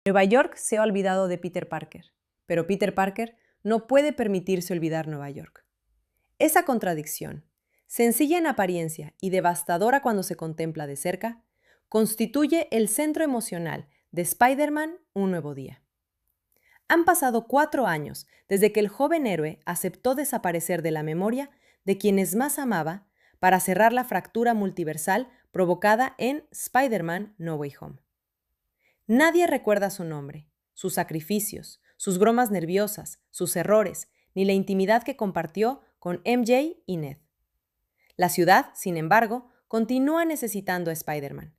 Nueva York se ha olvidado de Peter Parker, pero Peter Parker no puede permitirse olvidar Nueva York. Esa contradicción, sencilla en apariencia y devastadora cuando se contempla de cerca, constituye el centro emocional de Spider-Man: Un Nuevo Día. Han pasado 4 años desde que el joven héroe aceptó desaparecer de la memoria de quienes más amaba para cerrar la fractura multiversal provocada en Spider-Man: No Way Home. Nadie recuerda su nombre, sus sacrificios, sus bromas nerviosas, sus errores, ni la intimidad que compartió con MJ y Ned. La ciudad, sin embargo, continúa necesitando a Spider-Man.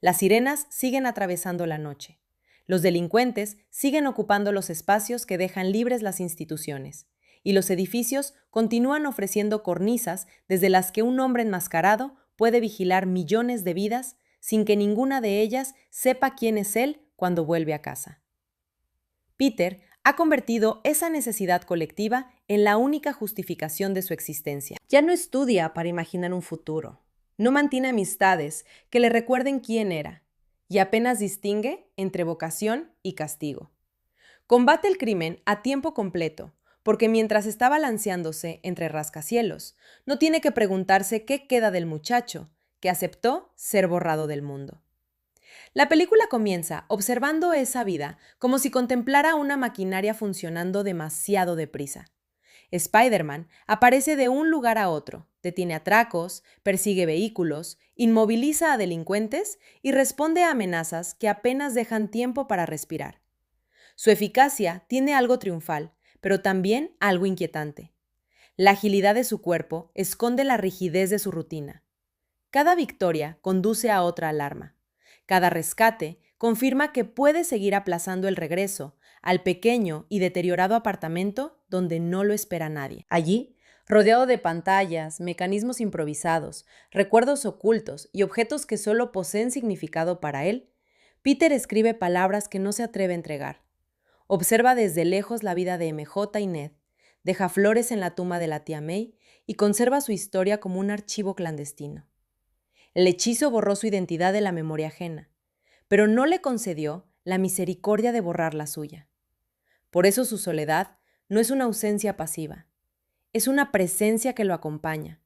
Las sirenas siguen atravesando la noche. Los delincuentes siguen ocupando los espacios que dejan libres las instituciones. Y los edificios continúan ofreciendo cornisas desde las que un hombre enmascarado puede vigilar millones de vidas sin que ninguna de ellas sepa quién es él cuando vuelve a casa. Peter ha convertido esa necesidad colectiva en la única justificación de su existencia. Ya no estudia para imaginar un futuro. No mantiene amistades que le recuerden quién era, y apenas distingue entre vocación y castigo. Combate el crimen a tiempo completo, porque mientras está balanceándose entre rascacielos, no tiene que preguntarse qué queda del muchacho que aceptó ser borrado del mundo. La película comienza observando esa vida como si contemplara una maquinaria funcionando demasiado deprisa. Spider-Man aparece de un lugar a otro, detiene atracos, persigue vehículos, inmoviliza a delincuentes y responde a amenazas que apenas dejan tiempo para respirar. Su eficacia tiene algo triunfal, pero también algo inquietante. La agilidad de su cuerpo esconde la rigidez de su rutina. Cada victoria conduce a otra alarma. Cada rescate confirma que puede seguir aplazando el regreso al pequeño y deteriorado apartamento donde no lo espera nadie. Allí, rodeado de pantallas, mecanismos improvisados, recuerdos ocultos y objetos que solo poseen significado para él, Peter escribe palabras que no se atreve a entregar. Observa desde lejos la vida de MJ y Ned, deja flores en la tumba de la tía May y conserva su historia como un archivo clandestino. El hechizo borró su identidad de la memoria ajena, pero no le concedió la misericordia de borrar la suya. Por eso su soledad no es una ausencia pasiva, es una presencia que lo acompaña,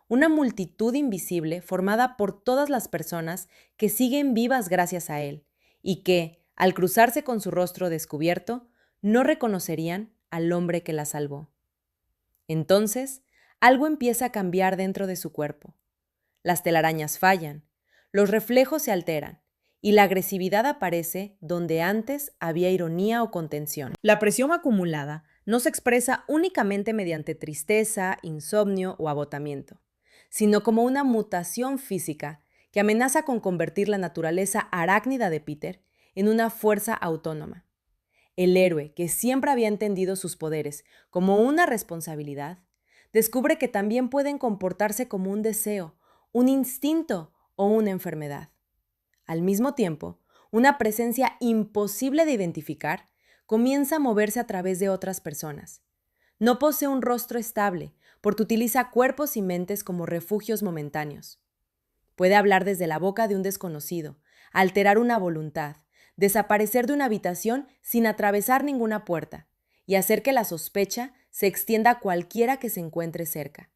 una multitud invisible formada por todas las personas que siguen vivas gracias a él y que, al cruzarse con su rostro descubierto, no reconocerían al hombre que la salvó. Entonces, algo empieza a cambiar dentro de su cuerpo. Las telarañas fallan, los reflejos se alteran y la agresividad aparece donde antes había ironía o contención. La presión acumulada no se expresa únicamente mediante tristeza, insomnio o agotamiento, sino como una mutación física que amenaza con convertir la naturaleza arácnida de Peter en una fuerza autónoma. El héroe, que siempre había entendido sus poderes como una responsabilidad, descubre que también pueden comportarse como un deseo, un instinto o una enfermedad. Al mismo tiempo, una presencia imposible de identificar comienza a moverse a través de otras personas. No posee un rostro estable, porque utiliza cuerpos y mentes como refugios momentáneos. Puede hablar desde la boca de un desconocido, alterar una voluntad, desaparecer de una habitación sin atravesar ninguna puerta y hacer que la sospecha se extienda a cualquiera que se encuentre cerca.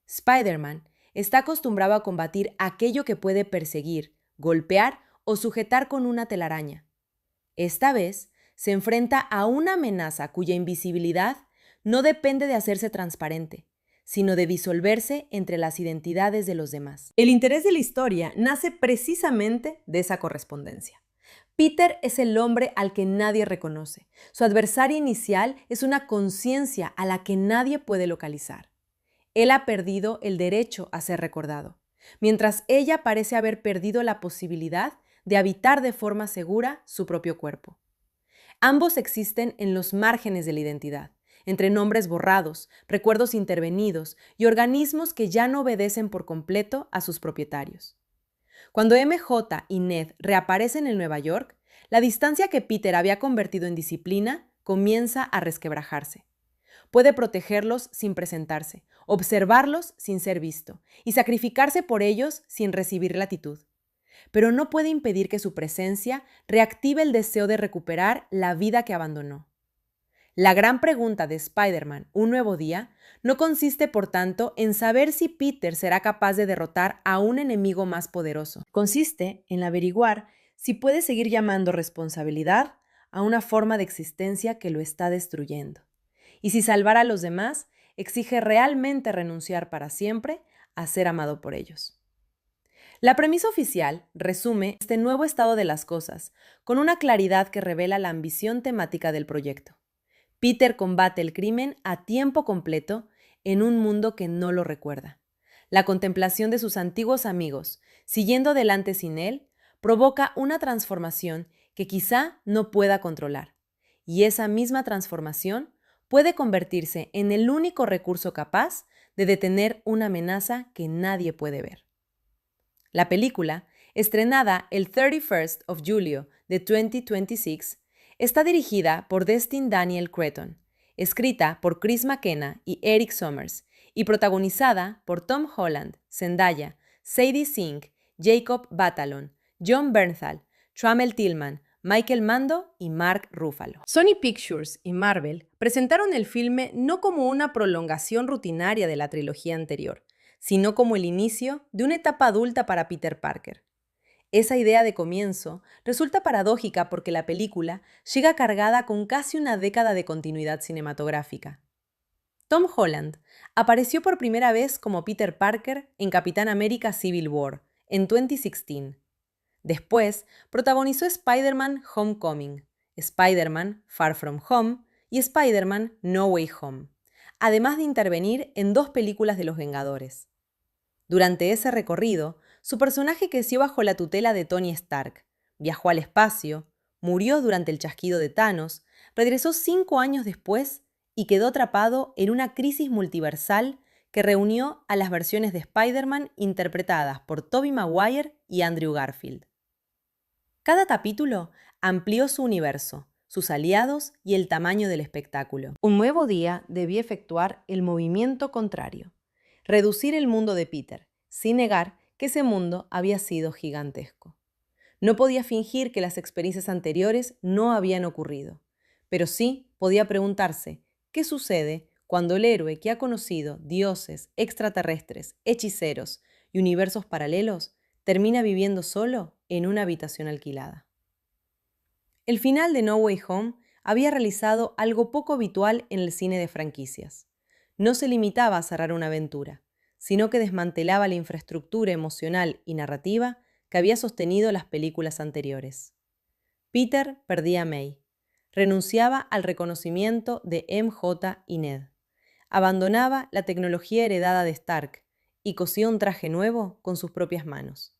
Spider-Man está acostumbrado a combatir aquello que puede perseguir, golpear o sujetar con una telaraña. Esta vez se enfrenta a una amenaza cuya invisibilidad no depende de hacerse transparente, sino de disolverse entre las identidades de los demás. El interés de la historia nace precisamente de esa correspondencia. Peter es el hombre al que nadie reconoce. Su adversaria inicial es una conciencia a la que nadie puede localizar. Él ha perdido el derecho a ser recordado, mientras ella parece haber perdido la posibilidad de habitar de forma segura su propio cuerpo. Ambos existen en los márgenes de la identidad, entre nombres borrados, recuerdos intervenidos y organismos que ya no obedecen por completo a sus propietarios. Cuando MJ y Ned reaparecen en Nueva York, la distancia que Peter había convertido en disciplina comienza a resquebrajarse. Puede protegerlos sin presentarse, observarlos sin ser visto y sacrificarse por ellos sin recibir gratitud. pero no puede impedir que su presencia reactive el deseo de recuperar la vida que abandonó. La gran pregunta de Spider-Man, Un nuevo día, no consiste, por tanto, en saber si Peter será capaz de derrotar a un enemigo más poderoso. Consiste en averiguar si puede seguir llamando responsabilidad a una forma de existencia que lo está destruyendo. Y si salvar a los demás exige realmente renunciar para siempre a ser amado por ellos. La premisa oficial resume este nuevo estado de las cosas con una claridad que revela la ambición temática del proyecto. Peter combate el crimen a tiempo completo en un mundo que no lo recuerda. La contemplación de sus antiguos amigos, siguiendo adelante sin él, provoca una transformación que quizá no pueda controlar. Y esa misma transformación puede convertirse en el único recurso capaz de detener una amenaza que nadie puede ver. La película, estrenada el 31st of Julio de 2026, está dirigida por Destin Daniel Cretton, escrita por Chris McKenna y Eric Sommers, y protagonizada por Tom Holland, Zendaya, Sadie Sink, Jacob Batalon, John Bernthal, Trammell Tillman, Michael Mando y Mark Ruffalo. Sony Pictures y Marvel presentaron el filme no como una prolongación rutinaria de la trilogía anterior, sino como el inicio de una etapa adulta para Peter Parker. Esa idea de comienzo resulta paradójica porque la película llega cargada con casi una década de continuidad cinematográfica. Tom Holland apareció por primera vez como Peter Parker en Capitán América Civil War, en 2016. Después, protagonizó Spider-Man Homecoming, Spider-Man Far From Home y Spider-Man No Way Home, además de intervenir en 2 películas de Los Vengadores. Durante ese recorrido, su personaje creció bajo la tutela de Tony Stark, viajó al espacio, murió durante el chasquido de Thanos, regresó 5 años después y quedó atrapado en una crisis multiversal que reunió a las versiones de Spider-Man interpretadas por Tobey Maguire y Andrew Garfield. Cada capítulo amplió su universo, sus aliados y el tamaño del espectáculo. Un nuevo día debía efectuar el movimiento contrario, reducir el mundo de Peter, sin negar que ese mundo había sido gigantesco. No podía fingir que las experiencias anteriores no habían ocurrido, pero sí podía preguntarse qué sucede cuando el héroe que ha conocido dioses, extraterrestres, hechiceros y universos paralelos termina viviendo solo en una habitación alquilada. El final de No Way Home había realizado algo poco habitual en el cine de franquicias. No se limitaba a cerrar una aventura, sino que desmantelaba la infraestructura emocional y narrativa que había sostenido las películas anteriores. Peter perdía a May, renunciaba al reconocimiento de MJ y Ned, abandonaba la tecnología heredada de Stark y cosía un traje nuevo con sus propias manos.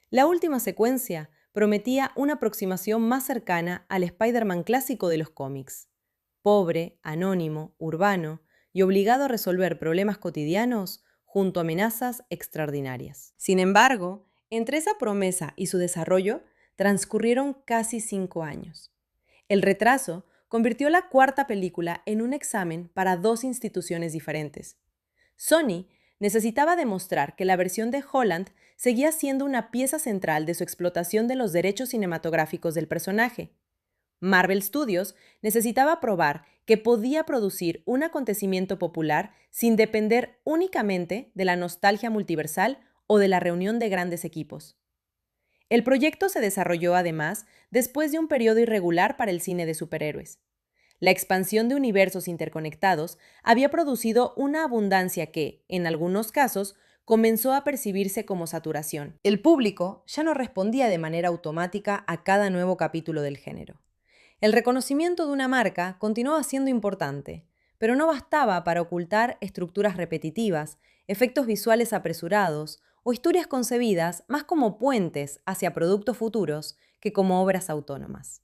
La última secuencia prometía una aproximación más cercana al Spider-Man clásico de los cómics. Pobre, anónimo, urbano y obligado a resolver problemas cotidianos junto a amenazas extraordinarias. Sin embargo, entre esa promesa y su desarrollo transcurrieron casi 5 años. El retraso convirtió la 4ª película en un examen para 2 instituciones diferentes. Sony necesitaba demostrar que la versión de Holland seguía siendo una pieza central de su explotación de los derechos cinematográficos del personaje. Marvel Studios necesitaba probar que podía producir un acontecimiento popular sin depender únicamente de la nostalgia multiversal o de la reunión de grandes equipos. El proyecto se desarrolló además después de un periodo irregular para el cine de superhéroes. La expansión de universos interconectados había producido una abundancia que, en algunos casos, comenzó a percibirse como saturación. El público ya no respondía de manera automática a cada nuevo capítulo del género. El reconocimiento de una marca continuaba siendo importante, pero no bastaba para ocultar estructuras repetitivas, efectos visuales apresurados o historias concebidas más como puentes hacia productos futuros que como obras autónomas.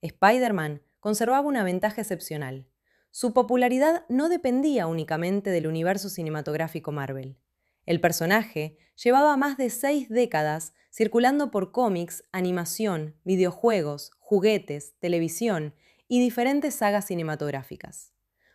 Spider-Man conservaba una ventaja excepcional. Su popularidad no dependía únicamente del universo cinematográfico Marvel. El personaje llevaba más de 6 décadas circulando por cómics, animación, videojuegos, juguetes, televisión y diferentes sagas cinematográficas.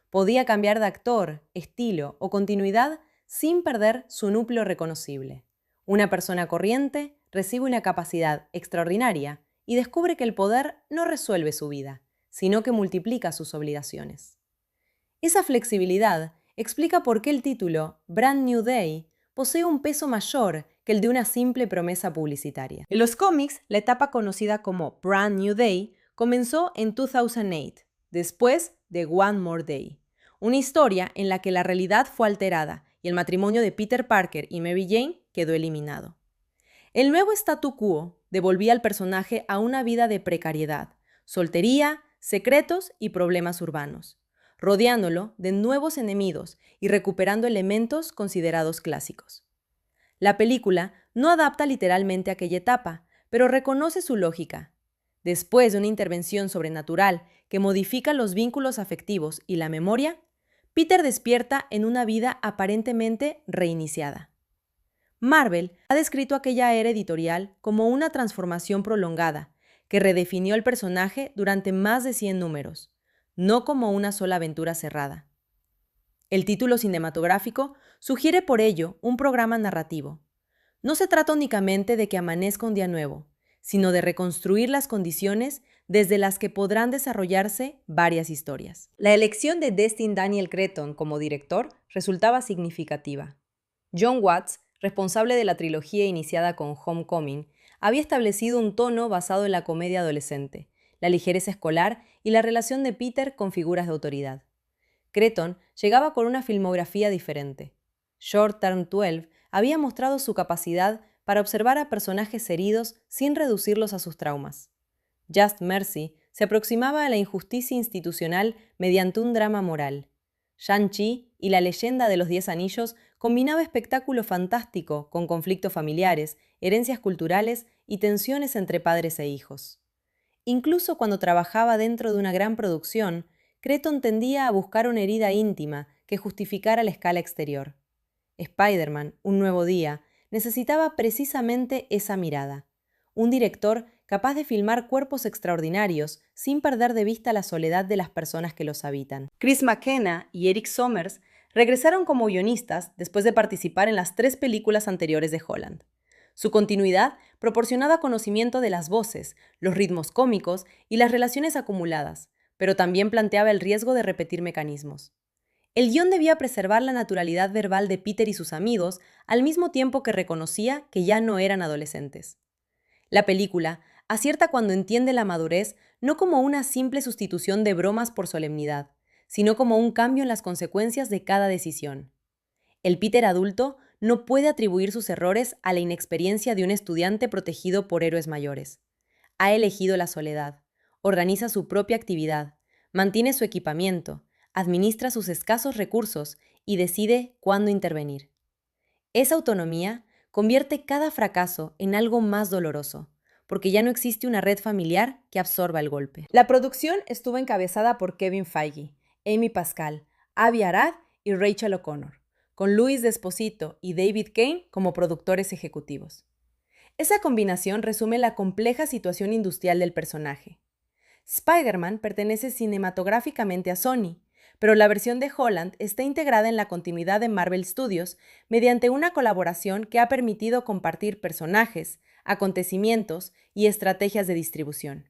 Podía cambiar de actor, estilo o continuidad sin perder su núcleo reconocible. Una persona corriente recibe una capacidad extraordinaria y descubre que el poder no resuelve su vida, sino que multiplica sus obligaciones. Esa flexibilidad explica por qué el título Brand New Day posee un peso mayor que el de una simple promesa publicitaria. En los cómics, la etapa conocida como Brand New Day comenzó en 2008, después de One More Day, una historia en la que la realidad fue alterada y el matrimonio de Peter Parker y Mary Jane quedó eliminado. El nuevo statu quo devolvía al personaje a una vida de precariedad, soltería, secretos y problemas urbanos, rodeándolo de nuevos enemigos y recuperando elementos considerados clásicos. La película no adapta literalmente aquella etapa, pero reconoce su lógica. Después de una intervención sobrenatural que modifica los vínculos afectivos y la memoria, Peter despierta en una vida aparentemente reiniciada. Marvel ha descrito aquella era editorial como una transformación prolongada, que redefinió el personaje durante más de 100 números, no como una sola aventura cerrada. El título cinematográfico sugiere por ello un programa narrativo. No se trata únicamente de que amanezca un día nuevo, sino de reconstruir las condiciones desde las que podrán desarrollarse varias historias. La elección de Destin Daniel Cretton como director resultaba significativa. Jon Watts, responsable de la trilogía iniciada con Homecoming, había establecido un tono basado en la comedia adolescente, la ligereza escolar y la relación de Peter con figuras de autoridad. Cretton llegaba con una filmografía diferente. Short Term 12 había mostrado su capacidad para observar a personajes heridos sin reducirlos a sus traumas. Just Mercy se aproximaba a la injusticia institucional mediante un drama moral. Shang-Chi y la leyenda de los 10 anillos combinaba espectáculo fantástico con conflictos familiares, herencias culturales y tensiones entre padres e hijos. Incluso cuando trabajaba dentro de una gran producción, Cretton tendía a buscar una herida íntima que justificara la escala exterior. Spider-Man, Un Nuevo Día, necesitaba precisamente esa mirada. Un director capaz de filmar cuerpos extraordinarios sin perder de vista la soledad de las personas que los habitan. Chris McKenna y Eric Sommers regresaron como guionistas después de participar en las 3 películas anteriores de Holland. Su continuidad proporcionaba conocimiento de las voces, los ritmos cómicos y las relaciones acumuladas, pero también planteaba el riesgo de repetir mecanismos. El guión debía preservar la naturalidad verbal de Peter y sus amigos, al mismo tiempo que reconocía que ya no eran adolescentes. La película acierta cuando entiende la madurez no como una simple sustitución de bromas por solemnidad, sino como un cambio en las consecuencias de cada decisión. El Peter adulto no puede atribuir sus errores a la inexperiencia de un estudiante protegido por héroes mayores. Ha elegido la soledad, organiza su propia actividad, mantiene su equipamiento, administra sus escasos recursos y decide cuándo intervenir. Esa autonomía convierte cada fracaso en algo más doloroso, porque ya no existe una red familiar que absorba el golpe. La producción estuvo encabezada por Kevin Feige, Amy Pascal, Avi Arad y Rachel O'Connor, con Louis D'Esposito y David Kane como productores ejecutivos. Esa combinación resume la compleja situación industrial del personaje. Spider-Man pertenece cinematográficamente a Sony, pero la versión de Holland está integrada en la continuidad de Marvel Studios mediante una colaboración que ha permitido compartir personajes, acontecimientos y estrategias de distribución.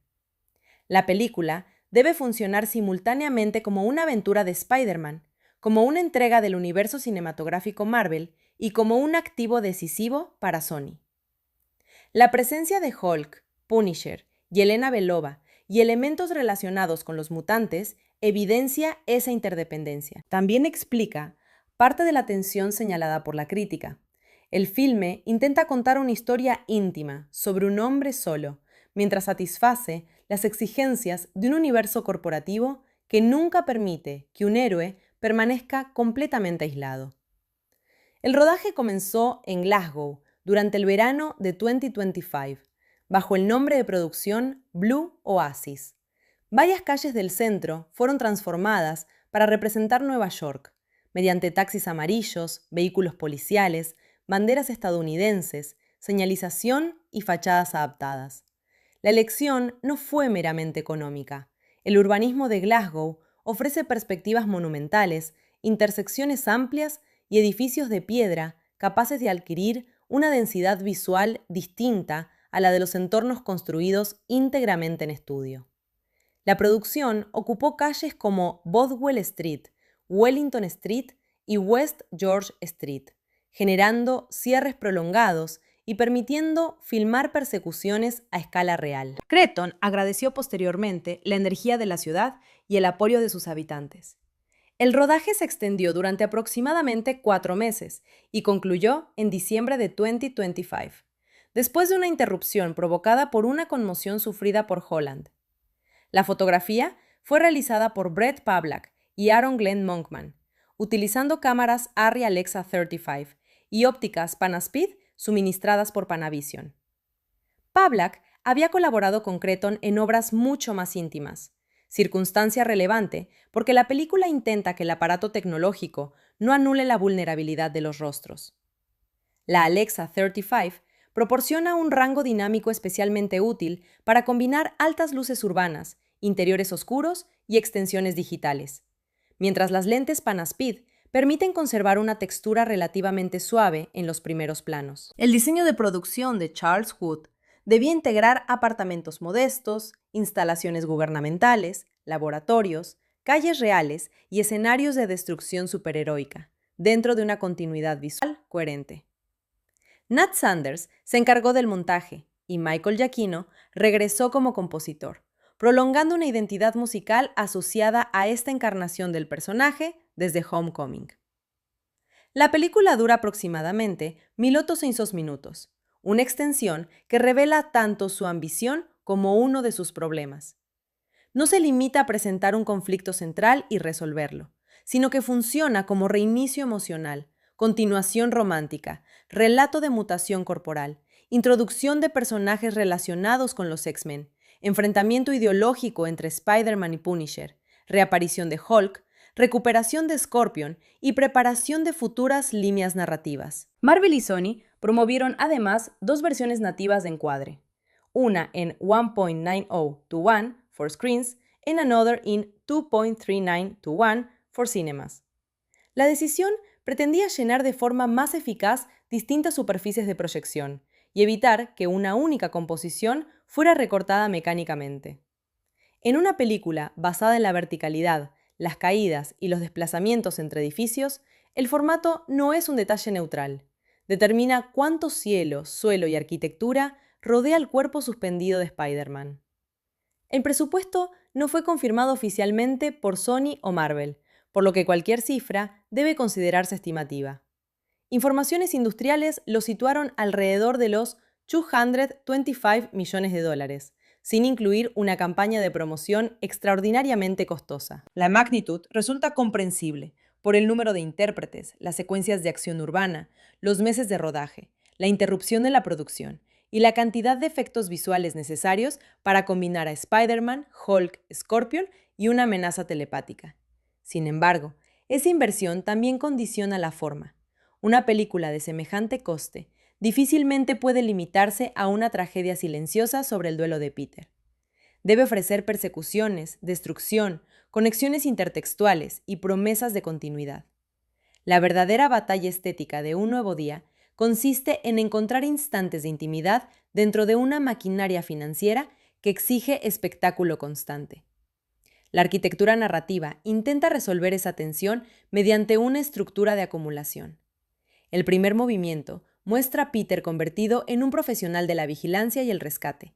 La película debe funcionar simultáneamente como una aventura de Spider-Man, como una entrega del universo cinematográfico Marvel y como un activo decisivo para Sony. La presencia de Hulk, Punisher, Yelena Belova y elementos relacionados con los mutantes evidencia esa interdependencia. También explica parte de la tensión señalada por la crítica. El filme intenta contar una historia íntima sobre un hombre solo, mientras satisface las exigencias de un universo corporativo que nunca permite que un héroe permanezca completamente aislado. El rodaje comenzó en Glasgow durante el verano de 2025, bajo el nombre de producción Blue Oasis. Varias calles del centro fueron transformadas para representar Nueva York, mediante taxis amarillos, vehículos policiales, banderas estadounidenses, señalización y fachadas adaptadas. La elección no fue meramente económica. El urbanismo de Glasgow ofrece perspectivas monumentales, intersecciones amplias y edificios de piedra capaces de adquirir una densidad visual distinta a la de los entornos construidos íntegramente en estudio. La producción ocupó calles como Bothwell Street, Wellington Street y West George Street, generando cierres prolongados y permitiendo filmar persecuciones a escala real. Cretton agradeció posteriormente la energía de la ciudad y el apoyo de sus habitantes. El rodaje se extendió durante aproximadamente 4 meses y concluyó en diciembre de 2025, después de una interrupción provocada por una conmoción sufrida por Holland. La fotografía fue realizada por Brett Pavlak y Aaron Glenn Monkman, utilizando cámaras Arri Alexa 35 y ópticas Panaspeed suministradas por Panavision. Pavlak había colaborado con Cretton en obras mucho más íntimas, circunstancia relevante porque la película intenta que el aparato tecnológico no anule la vulnerabilidad de los rostros. La Alexa 35 proporciona un rango dinámico especialmente útil para combinar altas luces urbanas, interiores oscuros y extensiones digitales, mientras las lentes Panaspeed permiten conservar una textura relativamente suave en los primeros planos. El diseño de producción de Charles Wood debía integrar apartamentos modestos, instalaciones gubernamentales, laboratorios, calles reales y escenarios de destrucción superheroica, dentro de una continuidad visual coherente. Nat Sanders se encargó del montaje y Michael Giacchino regresó como compositor, prolongando una identidad musical asociada a esta encarnación del personaje desde Homecoming. La película dura aproximadamente 1800 minutos, una extensión que revela tanto su ambición como uno de sus problemas. No se limita a presentar un conflicto central y resolverlo, sino que funciona como reinicio emocional, continuación romántica, relato de mutación corporal, introducción de personajes relacionados con los X-Men, enfrentamiento ideológico entre Spider-Man y Punisher, reaparición de Hulk, recuperación de Scorpion y preparación de futuras líneas narrativas. Marvel y Sony promovieron además 2 versiones nativas de encuadre, una en 1.90:1 for screens and another in 2.39:1 for cinemas. La decisión pretendía llenar de forma más eficaz distintas superficies de proyección y evitar que una única composición fuera recortada mecánicamente. En una película basada en la verticalidad, las caídas y los desplazamientos entre edificios, el formato no es un detalle neutral. Determina cuánto cielo, suelo y arquitectura rodea el cuerpo suspendido de Spider-Man. El presupuesto no fue confirmado oficialmente por Sony o Marvel, por lo que cualquier cifra debe considerarse estimativa. Informaciones industriales lo situaron alrededor de los $225 millones, sin incluir una campaña de promoción extraordinariamente costosa. La magnitud resulta comprensible por el número de intérpretes, las secuencias de acción urbana, los meses de rodaje, la interrupción de la producción y la cantidad de efectos visuales necesarios para combinar a Spider-Man, Hulk, Scorpion y una amenaza telepática. Sin embargo, esa inversión también condiciona la forma. Una película de semejante coste difícilmente puede limitarse a una tragedia silenciosa sobre el duelo de Peter. Debe ofrecer persecuciones, destrucción, conexiones intertextuales y promesas de continuidad. La verdadera batalla estética de Un Nuevo Día consiste en encontrar instantes de intimidad dentro de una maquinaria financiera que exige espectáculo constante. La arquitectura narrativa intenta resolver esa tensión mediante una estructura de acumulación. El primer movimiento muestra a Peter convertido en un profesional de la vigilancia y el rescate.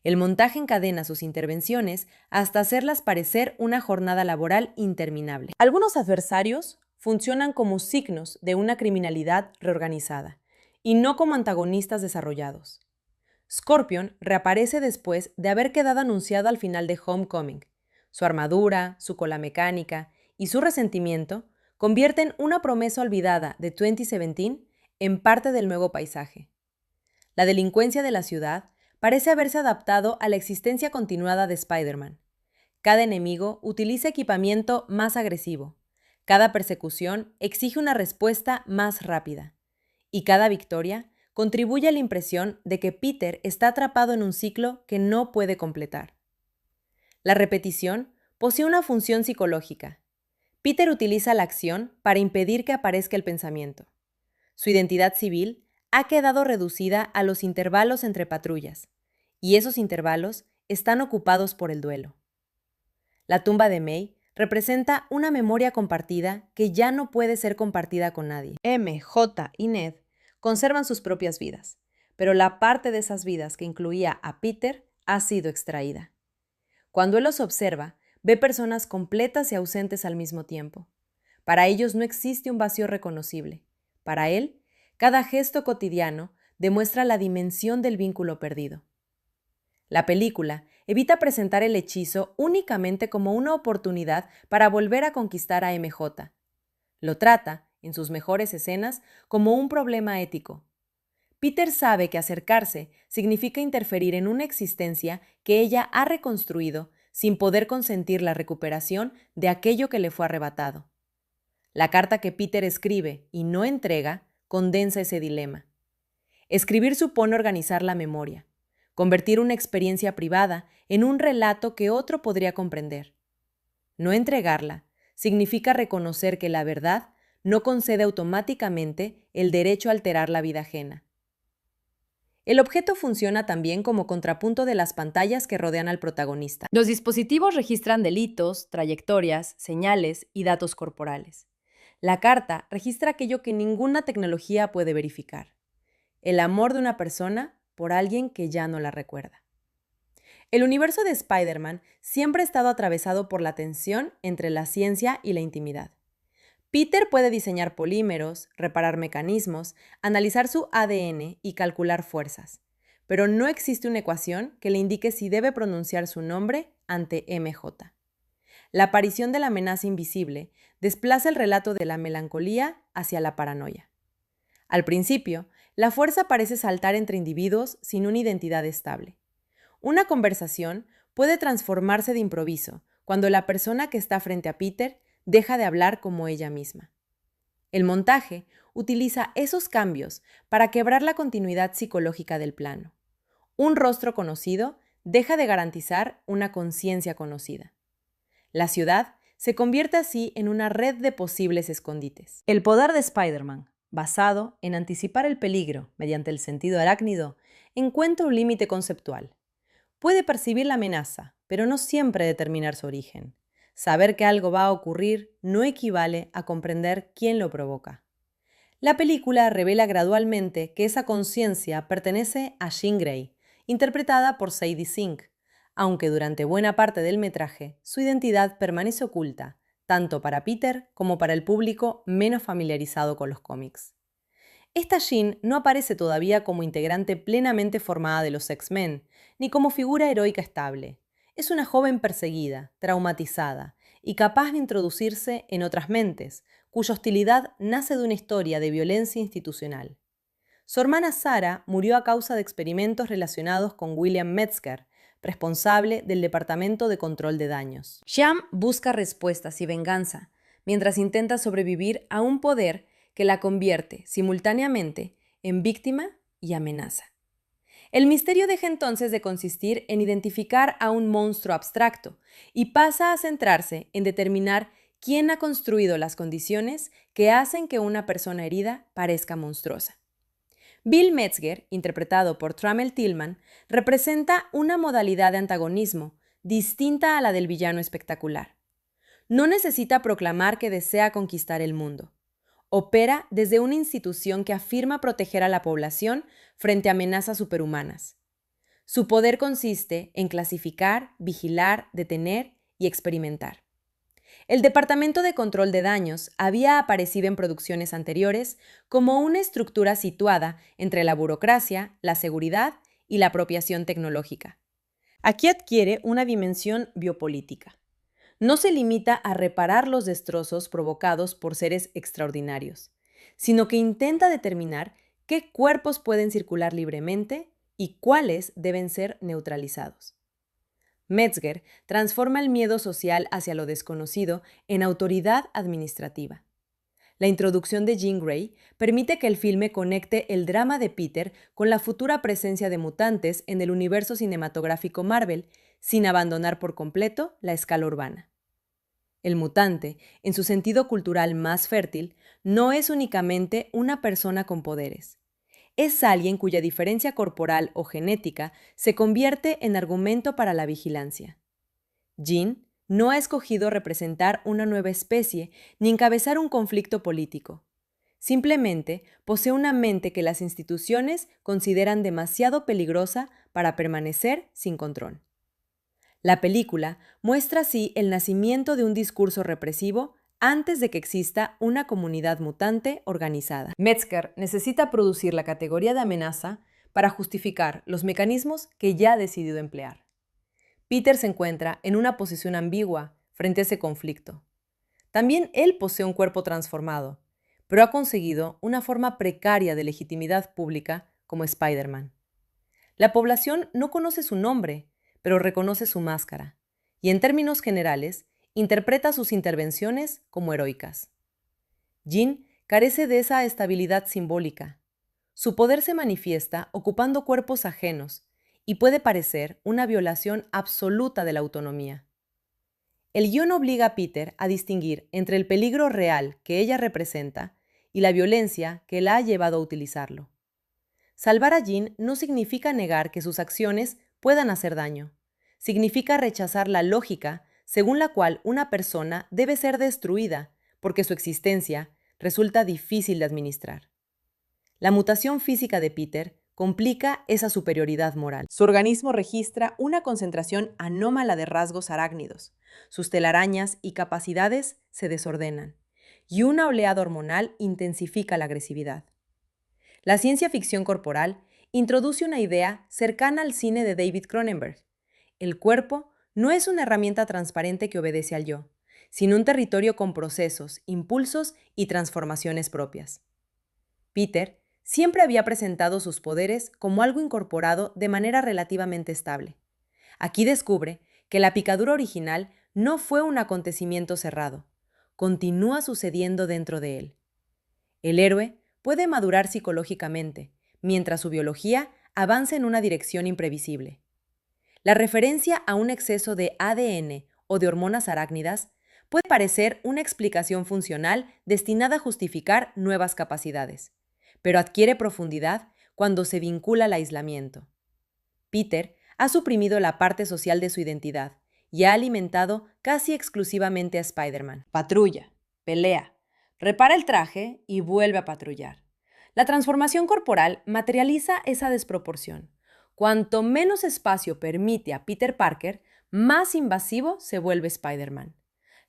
El montaje encadena sus intervenciones hasta hacerlas parecer una jornada laboral interminable. Algunos adversarios funcionan como signos de una criminalidad reorganizada y no como antagonistas desarrollados. Scorpion reaparece después de haber quedado anunciado al final de Homecoming. Su armadura, su cola mecánica y su resentimiento convierten una promesa olvidada de 2017 en parte del nuevo paisaje. La delincuencia de la ciudad parece haberse adaptado a la existencia continuada de Spider-Man. Cada enemigo utiliza equipamiento más agresivo. Cada persecución exige una respuesta más rápida. Y cada victoria contribuye a la impresión de que Peter está atrapado en un ciclo que no puede completar. La repetición posee una función psicológica. Peter utiliza la acción para impedir que aparezca el pensamiento. Su identidad civil ha quedado reducida a los intervalos entre patrullas, y esos intervalos están ocupados por el duelo. La tumba de May representa una memoria compartida que ya no puede ser compartida con nadie. M, J y Ned conservan sus propias vidas, pero la parte de esas vidas que incluía a Peter ha sido extraída. Cuando él los observa, ve personas completas y ausentes al mismo tiempo. Para ellos no existe un vacío reconocible. Para él, cada gesto cotidiano demuestra la dimensión del vínculo perdido. La película evita presentar el hechizo únicamente como una oportunidad para volver a conquistar a MJ. Lo trata, en sus mejores escenas, como un problema ético. Peter sabe que acercarse significa interferir en una existencia que ella ha reconstruido sin poder consentir la recuperación de aquello que le fue arrebatado. La carta que Peter escribe y no entrega condensa ese dilema. Escribir supone organizar la memoria, convertir una experiencia privada en un relato que otro podría comprender. No entregarla significa reconocer que la verdad no concede automáticamente el derecho a alterar la vida ajena. El objeto funciona también como contrapunto de las pantallas que rodean al protagonista. Los dispositivos registran delitos, trayectorias, señales y datos corporales. La carta registra aquello que ninguna tecnología puede verificar: el amor de una persona por alguien que ya no la recuerda. El universo de Spider-Man siempre ha estado atravesado por la tensión entre la ciencia y la intimidad. Peter puede diseñar polímeros, reparar mecanismos, analizar su ADN y calcular fuerzas, pero no existe una ecuación que le indique si debe pronunciar su nombre ante MJ. La aparición de la amenaza invisible desplaza el relato de la melancolía hacia la paranoia. Al principio, la fuerza parece saltar entre individuos sin una identidad estable. Una conversación puede transformarse de improviso cuando la persona que está frente a Peter deja de hablar como ella misma. El montaje utiliza esos cambios para quebrar la continuidad psicológica del plano. Un rostro conocido deja de garantizar una conciencia conocida. La ciudad se convierte así en una red de posibles escondites. El poder de Spider-Man, basado en anticipar el peligro mediante el sentido arácnido, encuentra un límite conceptual. Puede percibir la amenaza, pero no siempre determinar su origen. Saber que algo va a ocurrir no equivale a comprender quién lo provoca. La película revela gradualmente que esa conciencia pertenece a Jean Grey, interpretada por Sadie Sink, aunque durante buena parte del metraje su identidad permanece oculta, tanto para Peter como para el público menos familiarizado con los cómics. Esta Jean no aparece todavía como integrante plenamente formada de los X-Men, ni como figura heroica estable. Es una joven perseguida, traumatizada y capaz de introducirse en otras mentes, cuya hostilidad nace de una historia de violencia institucional. Su hermana Sarah murió a causa de experimentos relacionados con William Metzger, responsable del Departamento de Control de Daños. Sham busca respuestas y venganza, mientras intenta sobrevivir a un poder que la convierte simultáneamente en víctima y amenaza. El misterio deja entonces de consistir en identificar a un monstruo abstracto y pasa a centrarse en determinar quién ha construido las condiciones que hacen que una persona herida parezca monstruosa. Bill Metzger, interpretado por Trammell Tillman, representa una modalidad de antagonismo distinta a la del villano espectacular. No necesita proclamar que desea conquistar el mundo. Opera desde una institución que afirma proteger a la población frente a amenazas superhumanas. Su poder consiste en clasificar, vigilar, detener y experimentar. El Departamento de Control de Daños había aparecido en producciones anteriores como una estructura situada entre la burocracia, la seguridad y la apropiación tecnológica. Aquí adquiere una dimensión biopolítica. No se limita a reparar los destrozos provocados por seres extraordinarios, sino que intenta determinar qué cuerpos pueden circular libremente y cuáles deben ser neutralizados. Metzger transforma el miedo social hacia lo desconocido en autoridad administrativa. La introducción de Jean Grey permite que el filme conecte el drama de Peter con la futura presencia de mutantes en el universo cinematográfico Marvel, sin abandonar por completo la escala urbana. El mutante, en su sentido cultural más fértil, no es únicamente una persona con poderes. es alguien cuya diferencia corporal o genética se convierte en argumento para la vigilancia. Jean no ha escogido representar una nueva especie ni encabezar un conflicto político. Simplemente posee una mente que las instituciones consideran demasiado peligrosa para permanecer sin control. La película muestra así el nacimiento de un discurso represivo antes de que exista una comunidad mutante organizada. Metzger necesita producir la categoría de amenaza para justificar los mecanismos que ya ha decidido emplear. Peter se encuentra en una posición ambigua frente a ese conflicto. También él posee un cuerpo transformado, pero ha conseguido una forma precaria de legitimidad pública como Spider-Man. La población no conoce su nombre, pero reconoce su máscara, y en términos generales, interpreta sus intervenciones como heroicas. Jean carece de esa estabilidad simbólica. Su poder se manifiesta ocupando cuerpos ajenos y puede parecer una violación absoluta de la autonomía. El guión obliga a Peter a distinguir entre el peligro real que ella representa y la violencia que la ha llevado a utilizarlo. Salvar a Jean no significa negar que sus acciones puedan hacer daño. Significa rechazar la lógica según la cual una persona debe ser destruida porque su existencia resulta difícil de administrar. La mutación física de Peter complica esa superioridad moral. Su organismo registra una concentración anómala de rasgos arácnidos. Sus telarañas y capacidades se desordenan, y una oleada hormonal intensifica la agresividad. La ciencia ficción corporal introduce una idea cercana al cine de David Cronenberg. El cuerpo no es una herramienta transparente que obedece al yo, sino un territorio con procesos, impulsos y transformaciones propias. Peter siempre había presentado sus poderes como algo incorporado de manera relativamente estable. Aquí descubre que la picadura original no fue un acontecimiento cerrado, continúa sucediendo dentro de él. El héroe puede madurar psicológicamente, mientras su biología avanza en una dirección imprevisible. La referencia a un exceso de ADN o de hormonas arácnidas puede parecer una explicación funcional destinada a justificar nuevas capacidades, pero adquiere profundidad cuando se vincula al aislamiento. Peter ha suprimido la parte social de su identidad y ha alimentado casi exclusivamente a Spider-Man. Patrulla, pelea, repara el traje y vuelve a patrullar. La transformación corporal materializa esa desproporción. Cuanto menos espacio permite a Peter Parker, más invasivo se vuelve Spider-Man.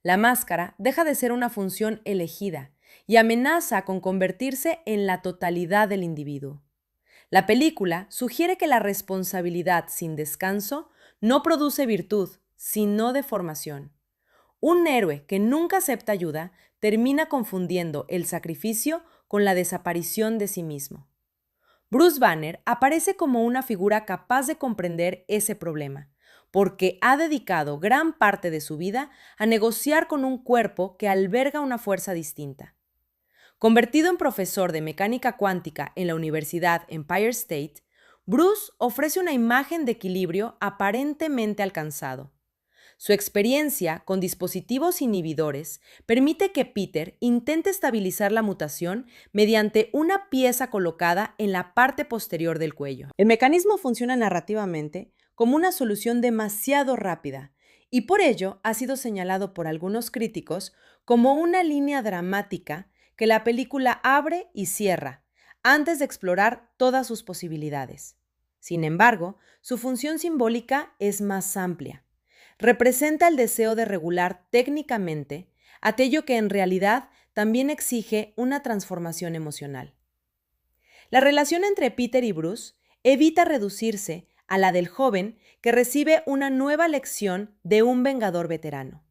La máscara deja de ser una función elegida y amenaza con convertirse en la totalidad del individuo. La película sugiere que la responsabilidad sin descanso no produce virtud, sino deformación. Un héroe que nunca acepta ayuda termina confundiendo el sacrificio con la desaparición de sí mismo. Bruce Banner aparece como una figura capaz de comprender ese problema, porque ha dedicado gran parte de su vida a negociar con un cuerpo que alberga una fuerza distinta. Convertido en profesor de mecánica cuántica en la Universidad Empire State, Bruce ofrece una imagen de equilibrio aparentemente alcanzado. Su experiencia con dispositivos inhibidores permite que Peter intente estabilizar la mutación mediante una pieza colocada en la parte posterior del cuello. El mecanismo funciona narrativamente como una solución demasiado rápida y por ello ha sido señalado por algunos críticos como una línea dramática que la película abre y cierra antes de explorar todas sus posibilidades. Sin embargo, su función simbólica es más amplia. Representa el deseo de regular técnicamente aquello que en realidad también exige una transformación emocional. La relación entre Peter y Bruce evita reducirse a la del joven que recibe una nueva lección de un vengador veterano.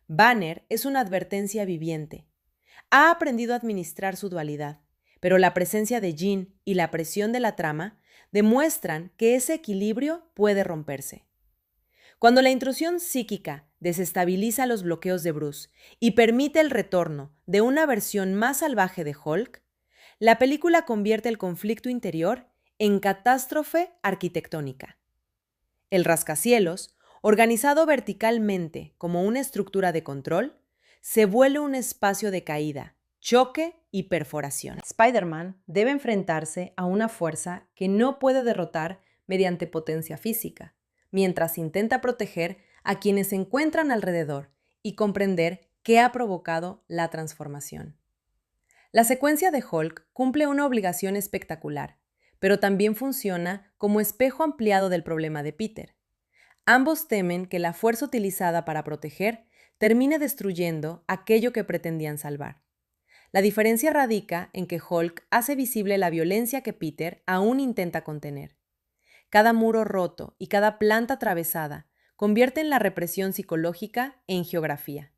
Banner es una advertencia viviente. Ha aprendido a administrar su dualidad, pero la presencia de Jean y la presión de la trama demuestran que ese equilibrio puede romperse. Cuando la intrusión psíquica desestabiliza los bloqueos de Bruce y permite el retorno de una versión más salvaje de Hulk, la película convierte el conflicto interior en catástrofe arquitectónica. El rascacielos, organizado verticalmente como una estructura de control, se vuelve un espacio de caída, choque y perforación. Spider-Man debe enfrentarse a una fuerza que no puede derrotar mediante potencia física, mientras intenta proteger a quienes se encuentran alrededor y comprender qué ha provocado la transformación. La secuencia de Hulk cumple una obligación espectacular, pero también funciona como espejo ampliado del problema de Peter. Ambos temen que la fuerza utilizada para proteger termine destruyendo aquello que pretendían salvar. La diferencia radica en que Hulk hace visible la violencia que Peter aún intenta contener. Cada muro roto y cada planta atravesada convierten la represión psicológica en geografía.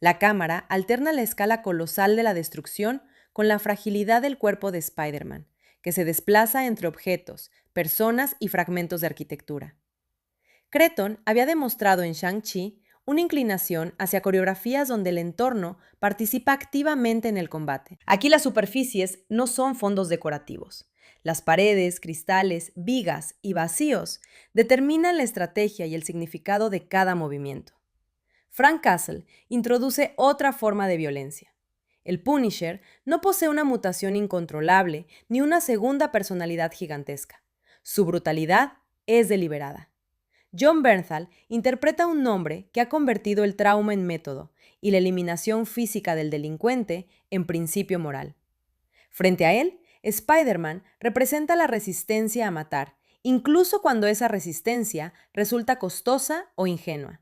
La cámara alterna la escala colosal de la destrucción con la fragilidad del cuerpo de Spider-Man, que se desplaza entre objetos, personas y fragmentos de arquitectura. Cretton había demostrado en Shang-Chi una inclinación hacia coreografías donde el entorno participa activamente en el combate. Aquí las superficies no son fondos decorativos. Las paredes, cristales, vigas y vacíos determinan la estrategia y el significado de cada movimiento. Frank Castle introduce otra forma de violencia. El Punisher no posee una mutación incontrolable ni una segunda personalidad gigantesca. Su brutalidad es deliberada. Jon Bernthal interpreta a un hombre que ha convertido el trauma en método y la eliminación física del delincuente en principio moral. Frente a él, Spider-Man representa la resistencia a matar, incluso cuando esa resistencia resulta costosa o ingenua.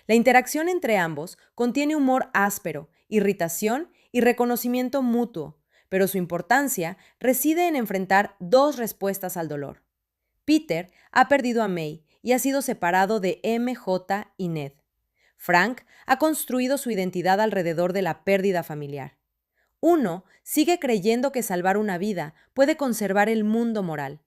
La interacción entre ambos contiene humor áspero, irritación y reconocimiento mutuo, pero su importancia reside en enfrentar dos respuestas al dolor. Peter ha perdido a May y ha sido separado de MJ y Ned. Frank ha construido su identidad alrededor de la pérdida familiar. Uno sigue creyendo que salvar una vida puede conservar el mundo moral.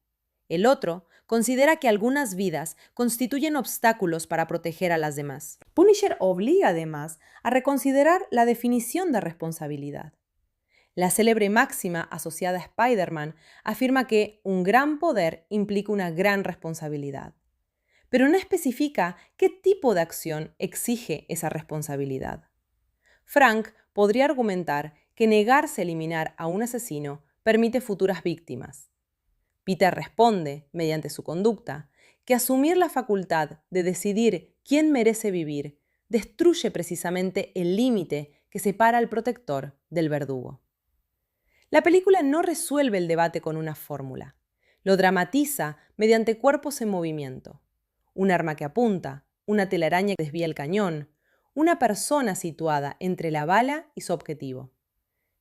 El otro considera que algunas vidas constituyen obstáculos para proteger a las demás. Punisher obliga además a reconsiderar la definición de responsabilidad. La célebre máxima asociada a Spider-Man afirma que un gran poder implica una gran responsabilidad, pero no especifica qué tipo de acción exige esa responsabilidad. Frank podría argumentar que negarse a eliminar a un asesino permite futuras víctimas. Peter responde, mediante su conducta, que asumir la facultad de decidir quién merece vivir destruye precisamente el límite que separa al protector del verdugo. La película no resuelve el debate con una fórmula. Lo dramatiza mediante cuerpos en movimiento. Un arma que apunta, una telaraña que desvía el cañón, una persona situada entre la bala y su objetivo.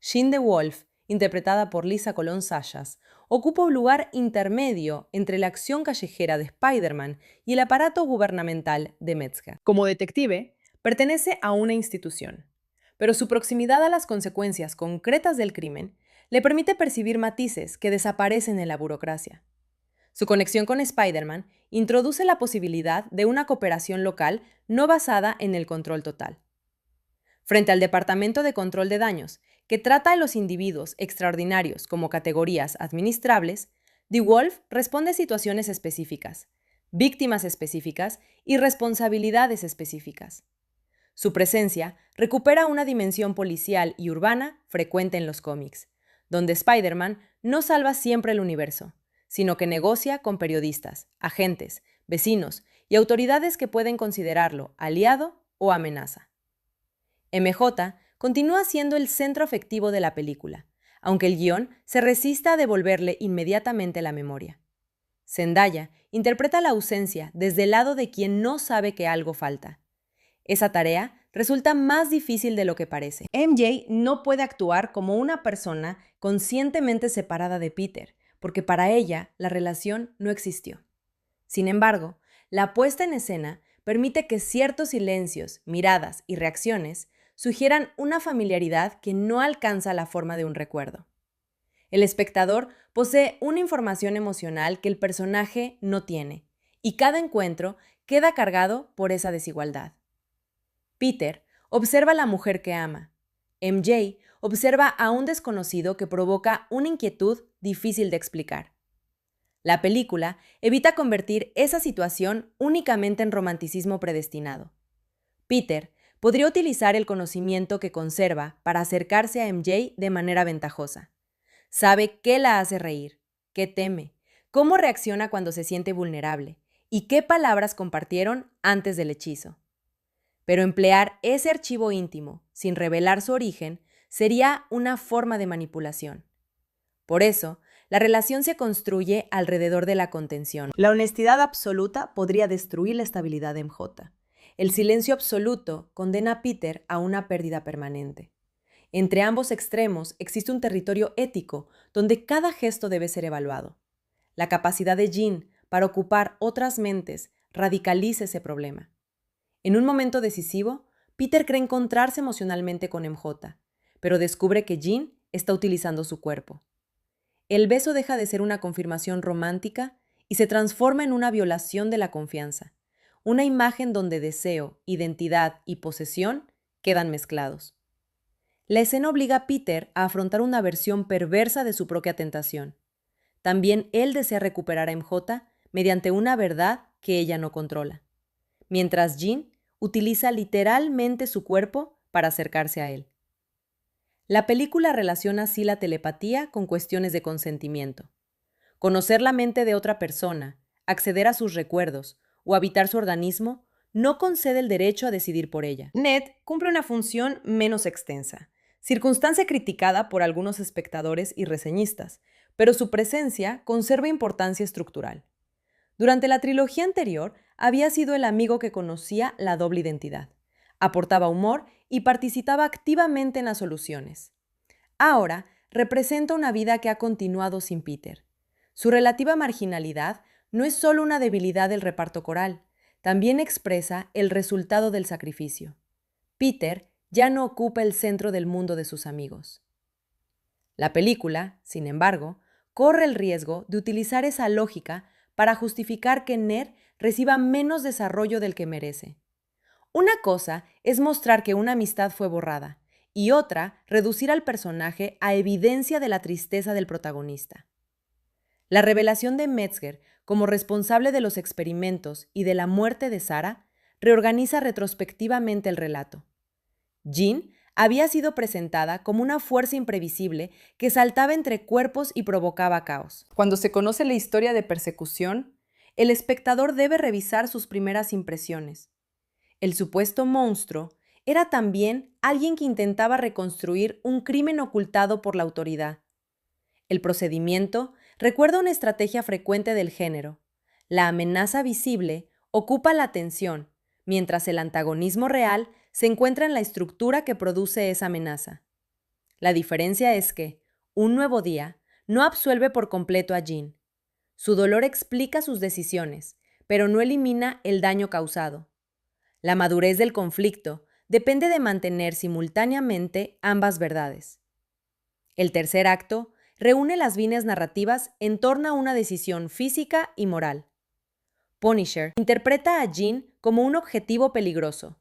Jean DeWolf, interpretada por Lisa Colón Sayas, ocupa un lugar intermedio entre la acción callejera de Spider-Man y el aparato gubernamental de Metzger. Como detective, pertenece a una institución, pero su proximidad a las consecuencias concretas del crimen le permite percibir matices que desaparecen en la burocracia. Su conexión con Spider-Man introduce la posibilidad de una cooperación local no basada en el control total. Frente al Departamento de Control de Daños, que trata a los individuos extraordinarios como categorías administrables, DeWolf responde a situaciones específicas, víctimas específicas y responsabilidades específicas. Su presencia recupera una dimensión policial y urbana frecuente en los cómics, donde Spider-Man no salva siempre el universo, sino que negocia con periodistas, agentes, vecinos y autoridades que pueden considerarlo aliado o amenaza. MJ continúa siendo el centro afectivo de la película, aunque el guión se resista a devolverle inmediatamente la memoria. Zendaya interpreta la ausencia desde el lado de quien no sabe que algo falta. Esa tarea resulta más difícil de lo que parece. MJ no puede actuar como una persona conscientemente separada de Peter, porque para ella la relación no existió. Sin embargo, la puesta en escena permite que ciertos silencios, miradas y reacciones sugieran una familiaridad que no alcanza la forma de un recuerdo. El espectador posee una información emocional que el personaje no tiene, y cada encuentro queda cargado por esa desigualdad. Peter observa a la mujer que ama. MJ observa a un desconocido que provoca una inquietud difícil de explicar. La película evita convertir esa situación únicamente en romanticismo predestinado. Peter podría utilizar el conocimiento que conserva para acercarse a MJ de manera ventajosa. Sabe qué la hace reír, qué teme, cómo reacciona cuando se siente vulnerable y qué palabras compartieron antes del hechizo. Pero emplear ese archivo íntimo sin revelar su origen sería una forma de manipulación. Por eso, la relación se construye alrededor de la contención. La honestidad absoluta podría destruir la estabilidad de MJ. El silencio absoluto condena a Peter a una pérdida permanente. Entre ambos extremos existe un territorio ético donde cada gesto debe ser evaluado. La capacidad de Jean para ocupar otras mentes radicaliza ese problema. En un momento decisivo, Peter cree encontrarse emocionalmente con MJ, pero descubre que Jean está utilizando su cuerpo. El beso deja de ser una confirmación romántica y se transforma en una violación de la confianza, una imagen donde deseo, identidad y posesión quedan mezclados. La escena obliga a Peter a afrontar una versión perversa de su propia tentación. También él desea recuperar a MJ mediante una verdad que ella no controla, mientras Jean utiliza literalmente su cuerpo para acercarse a él. La película relaciona así la telepatía con cuestiones de consentimiento. Conocer la mente de otra persona, acceder a sus recuerdos o habitar su organismo no concede el derecho a decidir por ella. Ned cumple una función menos extensa, circunstancia criticada por algunos espectadores y reseñistas, pero su presencia conserva importancia estructural. Durante la trilogía anterior, había sido el amigo que conocía la doble identidad, aportaba humor y participaba activamente en las soluciones. Ahora representa una vida que ha continuado sin Peter. Su relativa marginalidad no es solo una debilidad del reparto coral, también expresa el resultado del sacrificio. Peter ya no ocupa el centro del mundo de sus amigos. La película, sin embargo, corre el riesgo de utilizar esa lógica para justificar que Ned reciba menos desarrollo del que merece. Una cosa es mostrar que una amistad fue borrada, y otra, reducir al personaje a evidencia de la tristeza del protagonista. La revelación de Metzger como responsable de los experimentos y de la muerte de Sarah reorganiza retrospectivamente el relato. Jean había sido presentada como una fuerza imprevisible que saltaba entre cuerpos y provocaba caos. Cuando se conoce la historia de persecución, el espectador debe revisar sus primeras impresiones. El supuesto monstruo era también alguien que intentaba reconstruir un crimen ocultado por la autoridad. El procedimiento recuerda una estrategia frecuente del género. La amenaza visible ocupa la atención, mientras el antagonismo real se encuentra en la estructura que produce esa amenaza. La diferencia es que, un nuevo día, no absuelve por completo a Jean. Su dolor explica sus decisiones, pero no elimina el daño causado. La madurez del conflicto depende de mantener simultáneamente ambas verdades. El tercer acto reúne las líneas narrativas en torno a una decisión física y moral. Punisher interpreta a Jean como un objetivo peligroso.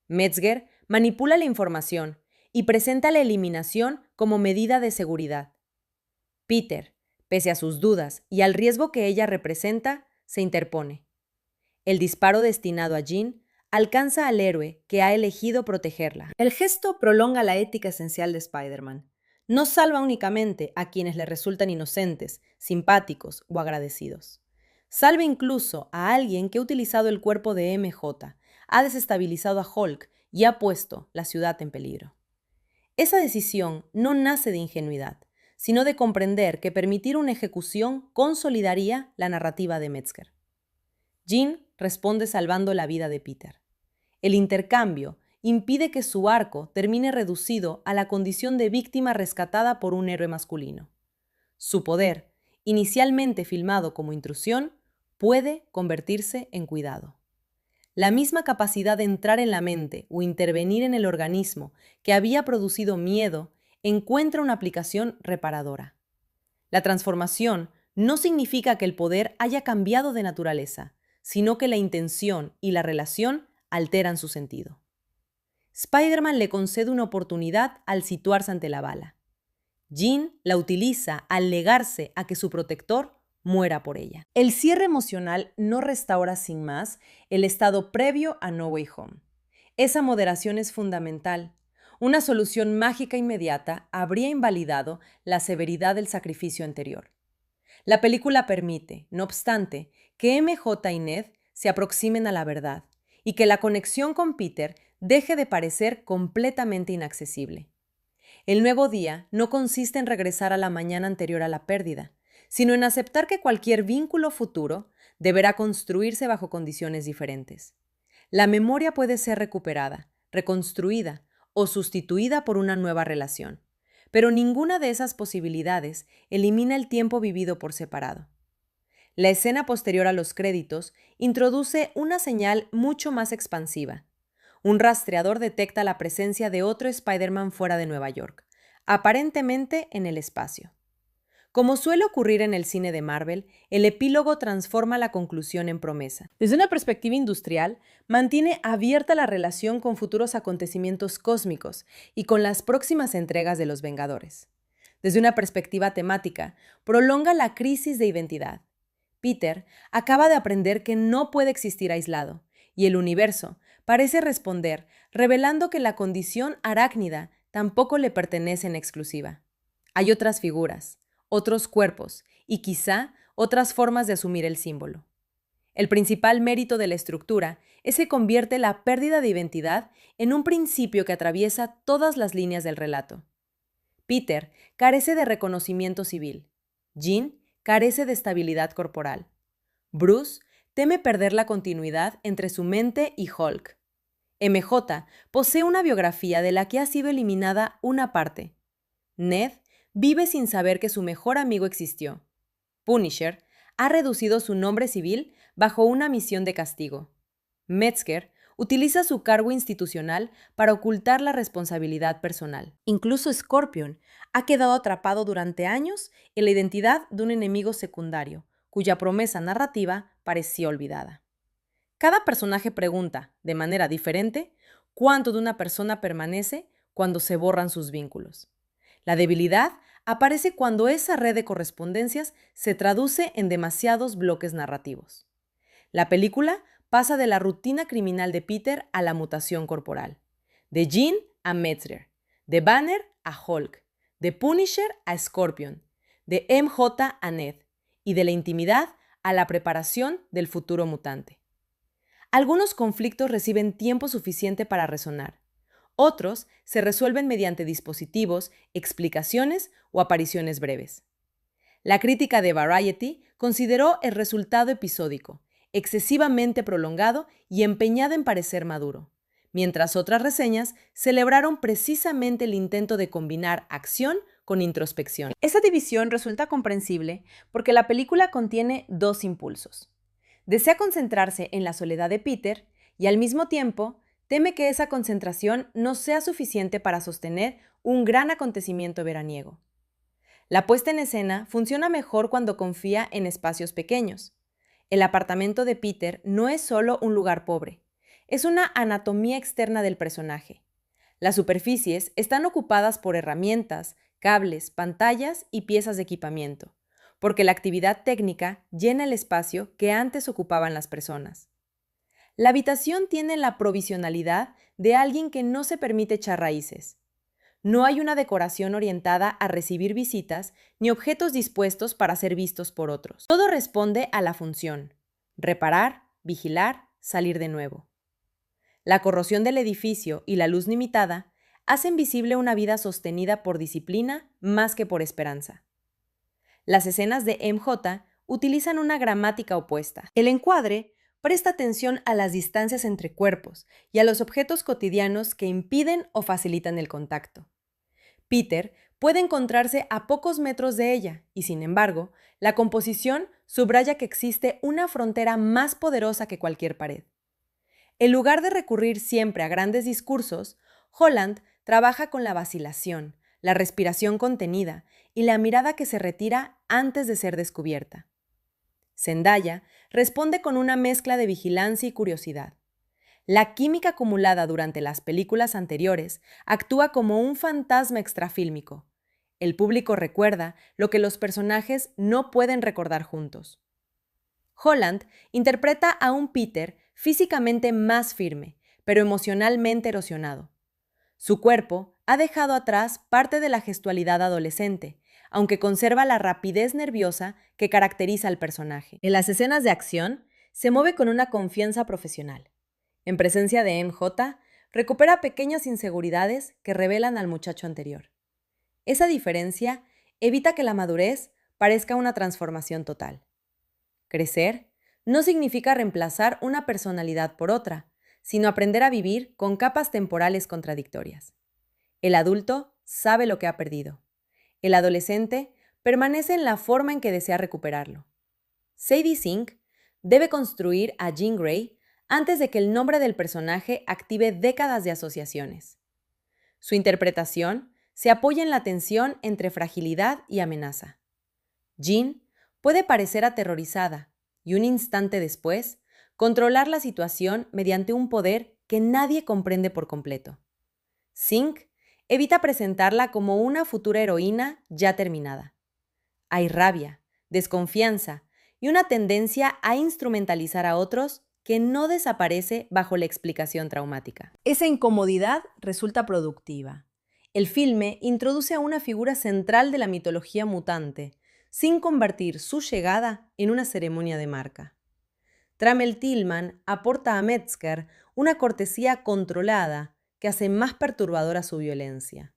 Metzger manipula la información y presenta la eliminación como medida de seguridad. Peter, pese a sus dudas y al riesgo que ella representa, se interpone. El disparo destinado a Jean alcanza al héroe que ha elegido protegerla. El gesto prolonga la ética esencial de Spider-Man. No salva únicamente a quienes le resultan inocentes, simpáticos o agradecidos. Salva incluso a alguien que ha utilizado el cuerpo de MJ, ha desestabilizado a Hulk y ha puesto la ciudad en peligro. Esa decisión no nace de ingenuidad, sino de comprender que permitir una ejecución consolidaría la narrativa de Metzger. Jean responde salvando la vida de Peter. El intercambio impide que su arco termine reducido a la condición de víctima rescatada por un héroe masculino. Su poder, inicialmente filmado como intrusión, puede convertirse en cuidado. La misma capacidad de entrar en la mente o intervenir en el organismo que había producido miedo encuentra una aplicación reparadora. La transformación no significa que el poder haya cambiado de naturaleza, sino que la intención y la relación alteran su sentido. Spider-Man le concede una oportunidad al situarse ante la bala. Jean la utiliza al negarse a que su protector muera por ella. El cierre emocional no restaura sin más el estado previo a No Way Home. Esa moderación es fundamental. Una solución mágica inmediata habría invalidado la severidad del sacrificio anterior. La película permite, no obstante, que MJ y Ned se aproximen a la verdad y que la conexión con Peter deje de parecer completamente inaccesible. El nuevo día no consiste en regresar a la mañana anterior a la pérdida, sino en aceptar que cualquier vínculo futuro deberá construirse bajo condiciones diferentes. La memoria puede ser recuperada, reconstruida o sustituida por una nueva relación, pero ninguna de esas posibilidades elimina el tiempo vivido por separado. La escena posterior a los créditos introduce una señal mucho más expansiva. Un rastreador detecta la presencia de otro Spider-Man fuera de Nueva York, aparentemente en el espacio. Como suele ocurrir en el cine de Marvel, el epílogo transforma la conclusión en promesa. Desde una perspectiva industrial, mantiene abierta la relación con futuros acontecimientos cósmicos y con las próximas entregas de Los Vengadores. Desde una perspectiva temática, prolonga la crisis de identidad. Peter acaba de aprender que no puede existir aislado, y el universo parece responder, revelando que la condición arácnida tampoco le pertenece en exclusiva. Hay otras figuras, otros cuerpos y quizá otras formas de asumir el símbolo. El principal mérito de la estructura es que convierte la pérdida de identidad en un principio que atraviesa todas las líneas del relato. Peter carece de reconocimiento civil. Jean carece de estabilidad corporal. Bruce teme perder la continuidad entre su mente y Hulk. MJ posee una biografía de la que ha sido eliminada una parte. Ned vive sin saber que su mejor amigo existió. Punisher ha reducido su nombre civil bajo una misión de castigo. Metzger utiliza su cargo institucional para ocultar la responsabilidad personal. Incluso Scorpion ha quedado atrapado durante años en la identidad de un enemigo secundario, cuya promesa narrativa parecía olvidada. Cada personaje pregunta, de manera diferente, cuánto de una persona permanece cuando se borran sus vínculos. La debilidad aparece cuando esa red de correspondencias se traduce en demasiados bloques narrativos. La película pasa de la rutina criminal de Peter a la mutación corporal, de Jean a Metzger, de Banner a Hulk, de Punisher a Scorpion, de MJ a Ned, y de la intimidad a la preparación del futuro mutante. Algunos conflictos reciben tiempo suficiente para resonar. Otros se resuelven mediante dispositivos, explicaciones o apariciones breves. La crítica de Variety consideró el resultado episódico, excesivamente prolongado y empeñado en parecer maduro, mientras otras reseñas celebraron precisamente el intento de combinar acción con introspección. Esa división resulta comprensible porque la película contiene dos impulsos. Desea concentrarse en la soledad de Peter y al mismo tiempo teme que esa concentración no sea suficiente para sostener un gran acontecimiento veraniego. La puesta en escena funciona mejor cuando confía en espacios pequeños. El apartamento de Peter no es solo un lugar pobre, es una anatomía externa del personaje. Las superficies están ocupadas por herramientas, cables, pantallas y piezas de equipamiento, porque la actividad técnica llena el espacio que antes ocupaban las personas. La habitación tiene la provisionalidad de alguien que no se permite echar raíces. No hay una decoración orientada a recibir visitas ni objetos dispuestos para ser vistos por otros. Todo responde a la función: reparar, vigilar, salir de nuevo. La corrosión del edificio y la luz limitada hacen visible una vida sostenida por disciplina más que por esperanza. Las escenas de MJ utilizan una gramática opuesta. El encuadre presta atención a las distancias entre cuerpos y a los objetos cotidianos que impiden o facilitan el contacto. Peter puede encontrarse a pocos metros de ella y, sin embargo, la composición subraya que existe una frontera más poderosa que cualquier pared. En lugar de recurrir siempre a grandes discursos, Holland trabaja con la vacilación, la respiración contenida y la mirada que se retira antes de ser descubierta. Zendaya responde con una mezcla de vigilancia y curiosidad. La química acumulada durante las películas anteriores actúa como un fantasma extrafílmico. El público recuerda lo que los personajes no pueden recordar juntos. Holland interpreta a un Peter físicamente más firme, pero emocionalmente erosionado. Su cuerpo ha dejado atrás parte de la gestualidad adolescente, aunque conserva la rapidez nerviosa que caracteriza al personaje. En las escenas de acción, se mueve con una confianza profesional. En presencia de MJ, recupera pequeñas inseguridades que revelan al muchacho anterior. Esa diferencia evita que la madurez parezca una transformación total. Crecer no significa reemplazar una personalidad por otra, sino aprender a vivir con capas temporales contradictorias. El adulto sabe lo que ha perdido. El adolescente permanece en la forma en que desea recuperarlo. Sadie Sink debe construir a Jean Grey antes de que el nombre del personaje active décadas de asociaciones. Su interpretación se apoya en la tensión entre fragilidad y amenaza. Jean puede parecer aterrorizada y un instante después controlar la situación mediante un poder que nadie comprende por completo. Sink evita presentarla como una futura heroína ya terminada. Hay rabia, desconfianza y una tendencia a instrumentalizar a otros que no desaparece bajo la explicación traumática. Esa incomodidad resulta productiva. El filme introduce a una figura central de la mitología mutante, sin convertir su llegada en una ceremonia de marca. Trammell Tillman aporta a Metzger una cortesía controlada que hace más perturbadora su violencia.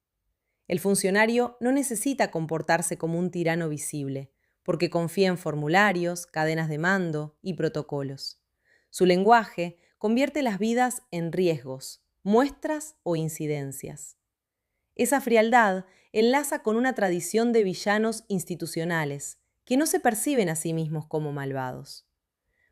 El funcionario no necesita comportarse como un tirano visible, porque confía en formularios, cadenas de mando y protocolos. Su lenguaje convierte las vidas en riesgos, muestras o incidencias. Esa frialdad enlaza con una tradición de villanos institucionales que no se perciben a sí mismos como malvados.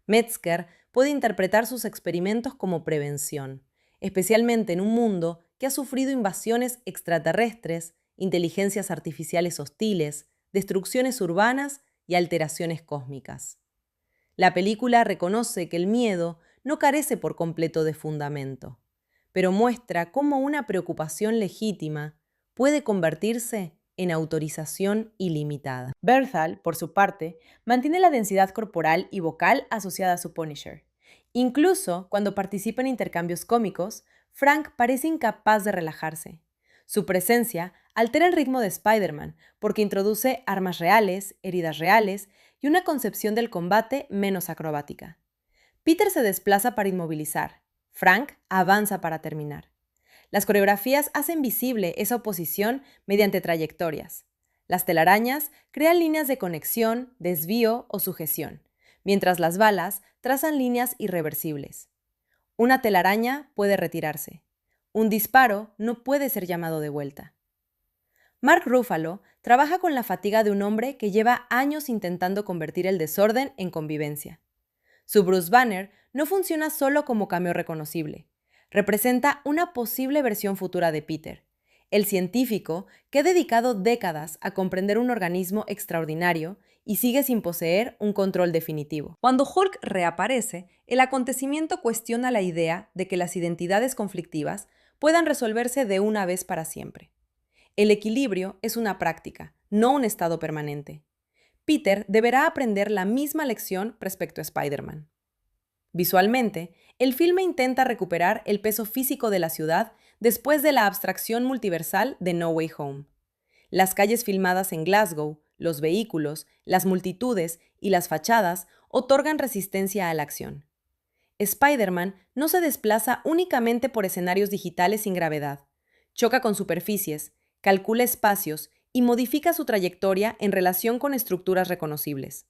Metzger puede interpretar sus experimentos como prevención, especialmente en un mundo que ha sufrido invasiones extraterrestres, inteligencias artificiales hostiles, destrucciones urbanas y alteraciones cósmicas. La película reconoce que el miedo no carece por completo de fundamento, pero muestra cómo una preocupación legítima puede convertirse en autorización ilimitada. Bernthal, por su parte, mantiene la densidad corporal y vocal asociada a su Punisher. Incluso cuando participa en intercambios cómicos, Frank parece incapaz de relajarse. Su presencia altera el ritmo de Spider-Man porque introduce armas reales, heridas reales y una concepción del combate menos acrobática. Peter se desplaza para inmovilizar. Frank avanza para terminar. Las coreografías hacen visible esa oposición mediante trayectorias. Las telarañas crean líneas de conexión, desvío o sujeción, mientras las balas trazan líneas irreversibles. Una telaraña puede retirarse. Un disparo no puede ser llamado de vuelta. Mark Ruffalo trabaja con la fatiga de un hombre que lleva años intentando convertir el desorden en convivencia. Su Bruce Banner no funciona solo como cameo reconocible. Representa una posible versión futura de Peter, el científico que ha dedicado décadas a comprender un organismo extraordinario y sigue sin poseer un control definitivo. Cuando Hulk reaparece, el acontecimiento cuestiona la idea de que las identidades conflictivas puedan resolverse de una vez para siempre. El equilibrio es una práctica, no un estado permanente. Peter deberá aprender la misma lección respecto a Spider-Man. Visualmente, el filme intenta recuperar el peso físico de la ciudad después de la abstracción multiversal de No Way Home. Las calles filmadas en Glasgow, los vehículos, las multitudes y las fachadas otorgan resistencia a la acción. Spider-Man no se desplaza únicamente por escenarios digitales sin gravedad. Choca con superficies, calcula espacios y modifica su trayectoria en relación con estructuras reconocibles.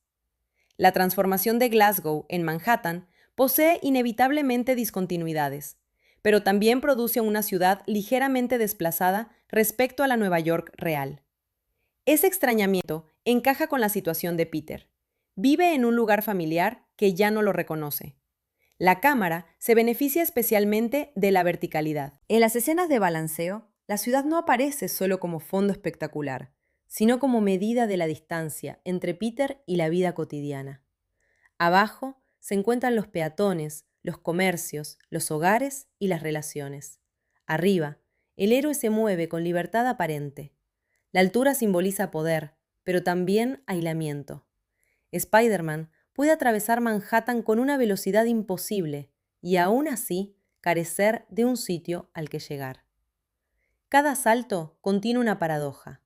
La transformación de Glasgow en Manhattan posee inevitablemente discontinuidades, pero también produce una ciudad ligeramente desplazada respecto a la Nueva York real. Ese extrañamiento encaja con la situación de Peter. Vive en un lugar familiar que ya no lo reconoce. La cámara se beneficia especialmente de la verticalidad. En las escenas de balanceo, la ciudad no aparece solo como fondo espectacular, sino como medida de la distancia entre Peter y la vida cotidiana. Abajo se encuentran los peatones, los comercios, los hogares y las relaciones. Arriba, el héroe se mueve con libertad aparente. La altura simboliza poder, pero también aislamiento. Spider-Man puede atravesar Manhattan con una velocidad imposible y aún así carecer de un sitio al que llegar. Cada salto contiene una paradoja.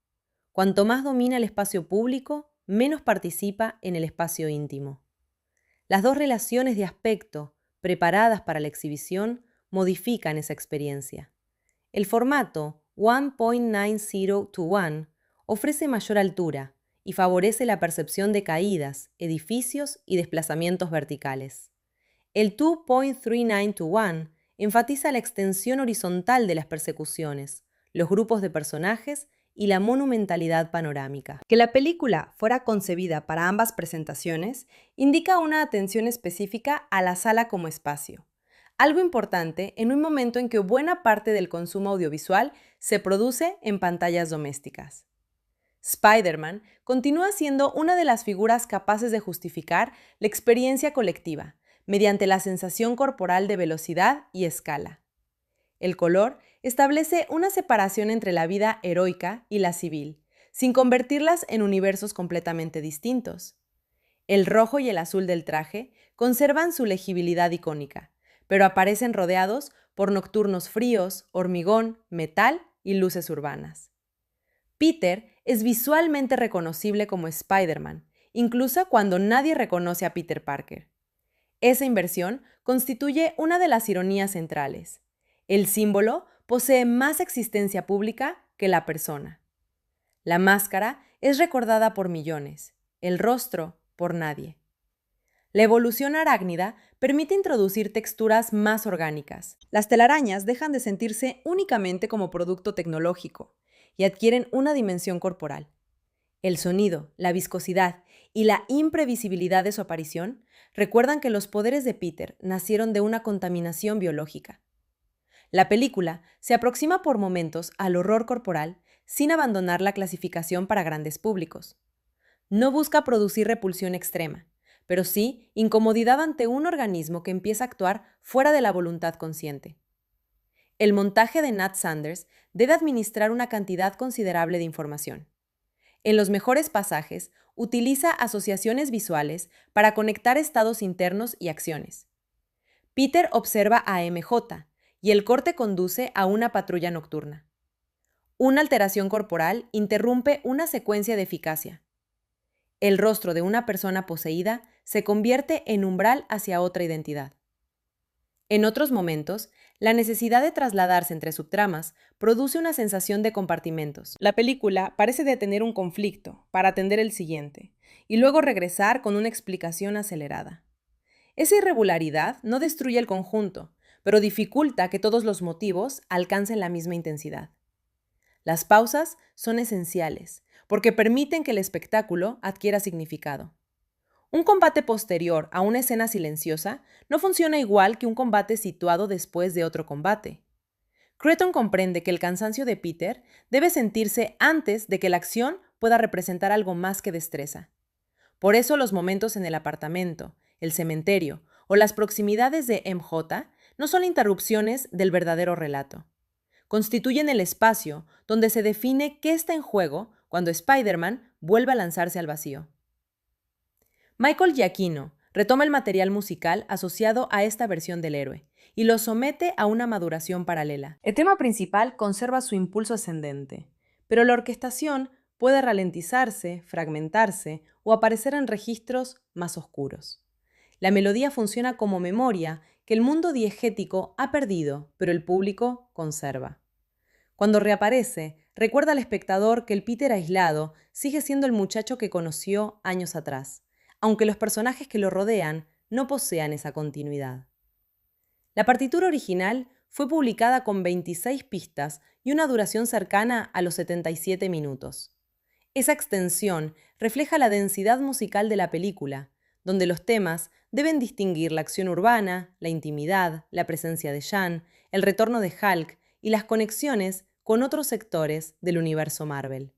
Cuanto más domina el espacio público, menos participa en el espacio íntimo. Las dos relaciones de aspecto, preparadas para la exhibición, modifican esa experiencia. El formato 1.90:1 ofrece mayor altura y favorece la percepción de caídas, edificios y desplazamientos verticales. El 2.39:1 enfatiza la extensión horizontal de las persecuciones, los grupos de personajes y la monumentalidad panorámica. Que la película fuera concebida para ambas presentaciones indica una atención específica a la sala como espacio. Algo importante en un momento en que buena parte del consumo audiovisual se produce en pantallas domésticas. Spider-Man continúa siendo una de las figuras capaces de justificar la experiencia colectiva, mediante la sensación corporal de velocidad y escala. El color establece una separación entre la vida heroica y la civil, sin convertirlas en universos completamente distintos. El rojo y el azul del traje conservan su legibilidad icónica, pero aparecen rodeados por nocturnos fríos, hormigón, metal y luces urbanas. Peter es visualmente reconocible como Spider-Man, incluso cuando nadie reconoce a Peter Parker. Esa inversión constituye una de las ironías centrales. El símbolo posee más existencia pública que la persona. La máscara es recordada por millones, el rostro por nadie. La evolución arácnida permite introducir texturas más orgánicas. Las telarañas dejan de sentirse únicamente como producto tecnológico y adquieren una dimensión corporal. El sonido, la viscosidad y la imprevisibilidad de su aparición recuerdan que los poderes de Peter nacieron de una contaminación biológica. La película se aproxima por momentos al horror corporal sin abandonar la clasificación para grandes públicos. No busca producir repulsión extrema, pero sí incomodidad ante un organismo que empieza a actuar fuera de la voluntad consciente. El montaje de Nat Sanders debe administrar una cantidad considerable de información. En los mejores pasajes, utiliza asociaciones visuales para conectar estados internos y acciones. Peter observa a MJ y el corte conduce a una patrulla nocturna. Una alteración corporal interrumpe una secuencia de eficacia. El rostro de una persona poseída se convierte en umbral hacia otra identidad. En otros momentos, la necesidad de trasladarse entre subtramas produce una sensación de compartimentos. La película parece detener un conflicto para atender el siguiente, y luego regresar con una explicación acelerada. Esa irregularidad no destruye el conjunto, pero dificulta que todos los motivos alcancen la misma intensidad. Las pausas son esenciales, porque permiten que el espectáculo adquiera significado. Un combate posterior a una escena silenciosa no funciona igual que un combate situado después de otro combate. Cretton comprende que el cansancio de Peter debe sentirse antes de que la acción pueda representar algo más que destreza. Por eso los momentos en el apartamento, el cementerio o las proximidades de MJ no son interrupciones del verdadero relato. Constituyen el espacio donde se define qué está en juego cuando Spider-Man vuelve a lanzarse al vacío. Michael Giacchino retoma el material musical asociado a esta versión del héroe y lo somete a una maduración paralela. El tema principal conserva su impulso ascendente, pero la orquestación puede ralentizarse, fragmentarse o aparecer en registros más oscuros. La melodía funciona como memoria que el mundo diegético ha perdido, pero el público conserva. Cuando reaparece, recuerda al espectador que el Peter aislado sigue siendo el muchacho que conoció años atrás, aunque los personajes que lo rodean no posean esa continuidad. La partitura original fue publicada con 26 pistas y una duración cercana a los 77 minutos. Esa extensión refleja la densidad musical de la película, donde los temas deben distinguir la acción urbana, la intimidad, la presencia de Jan, el retorno de Hulk y las conexiones con otros sectores del universo Marvel.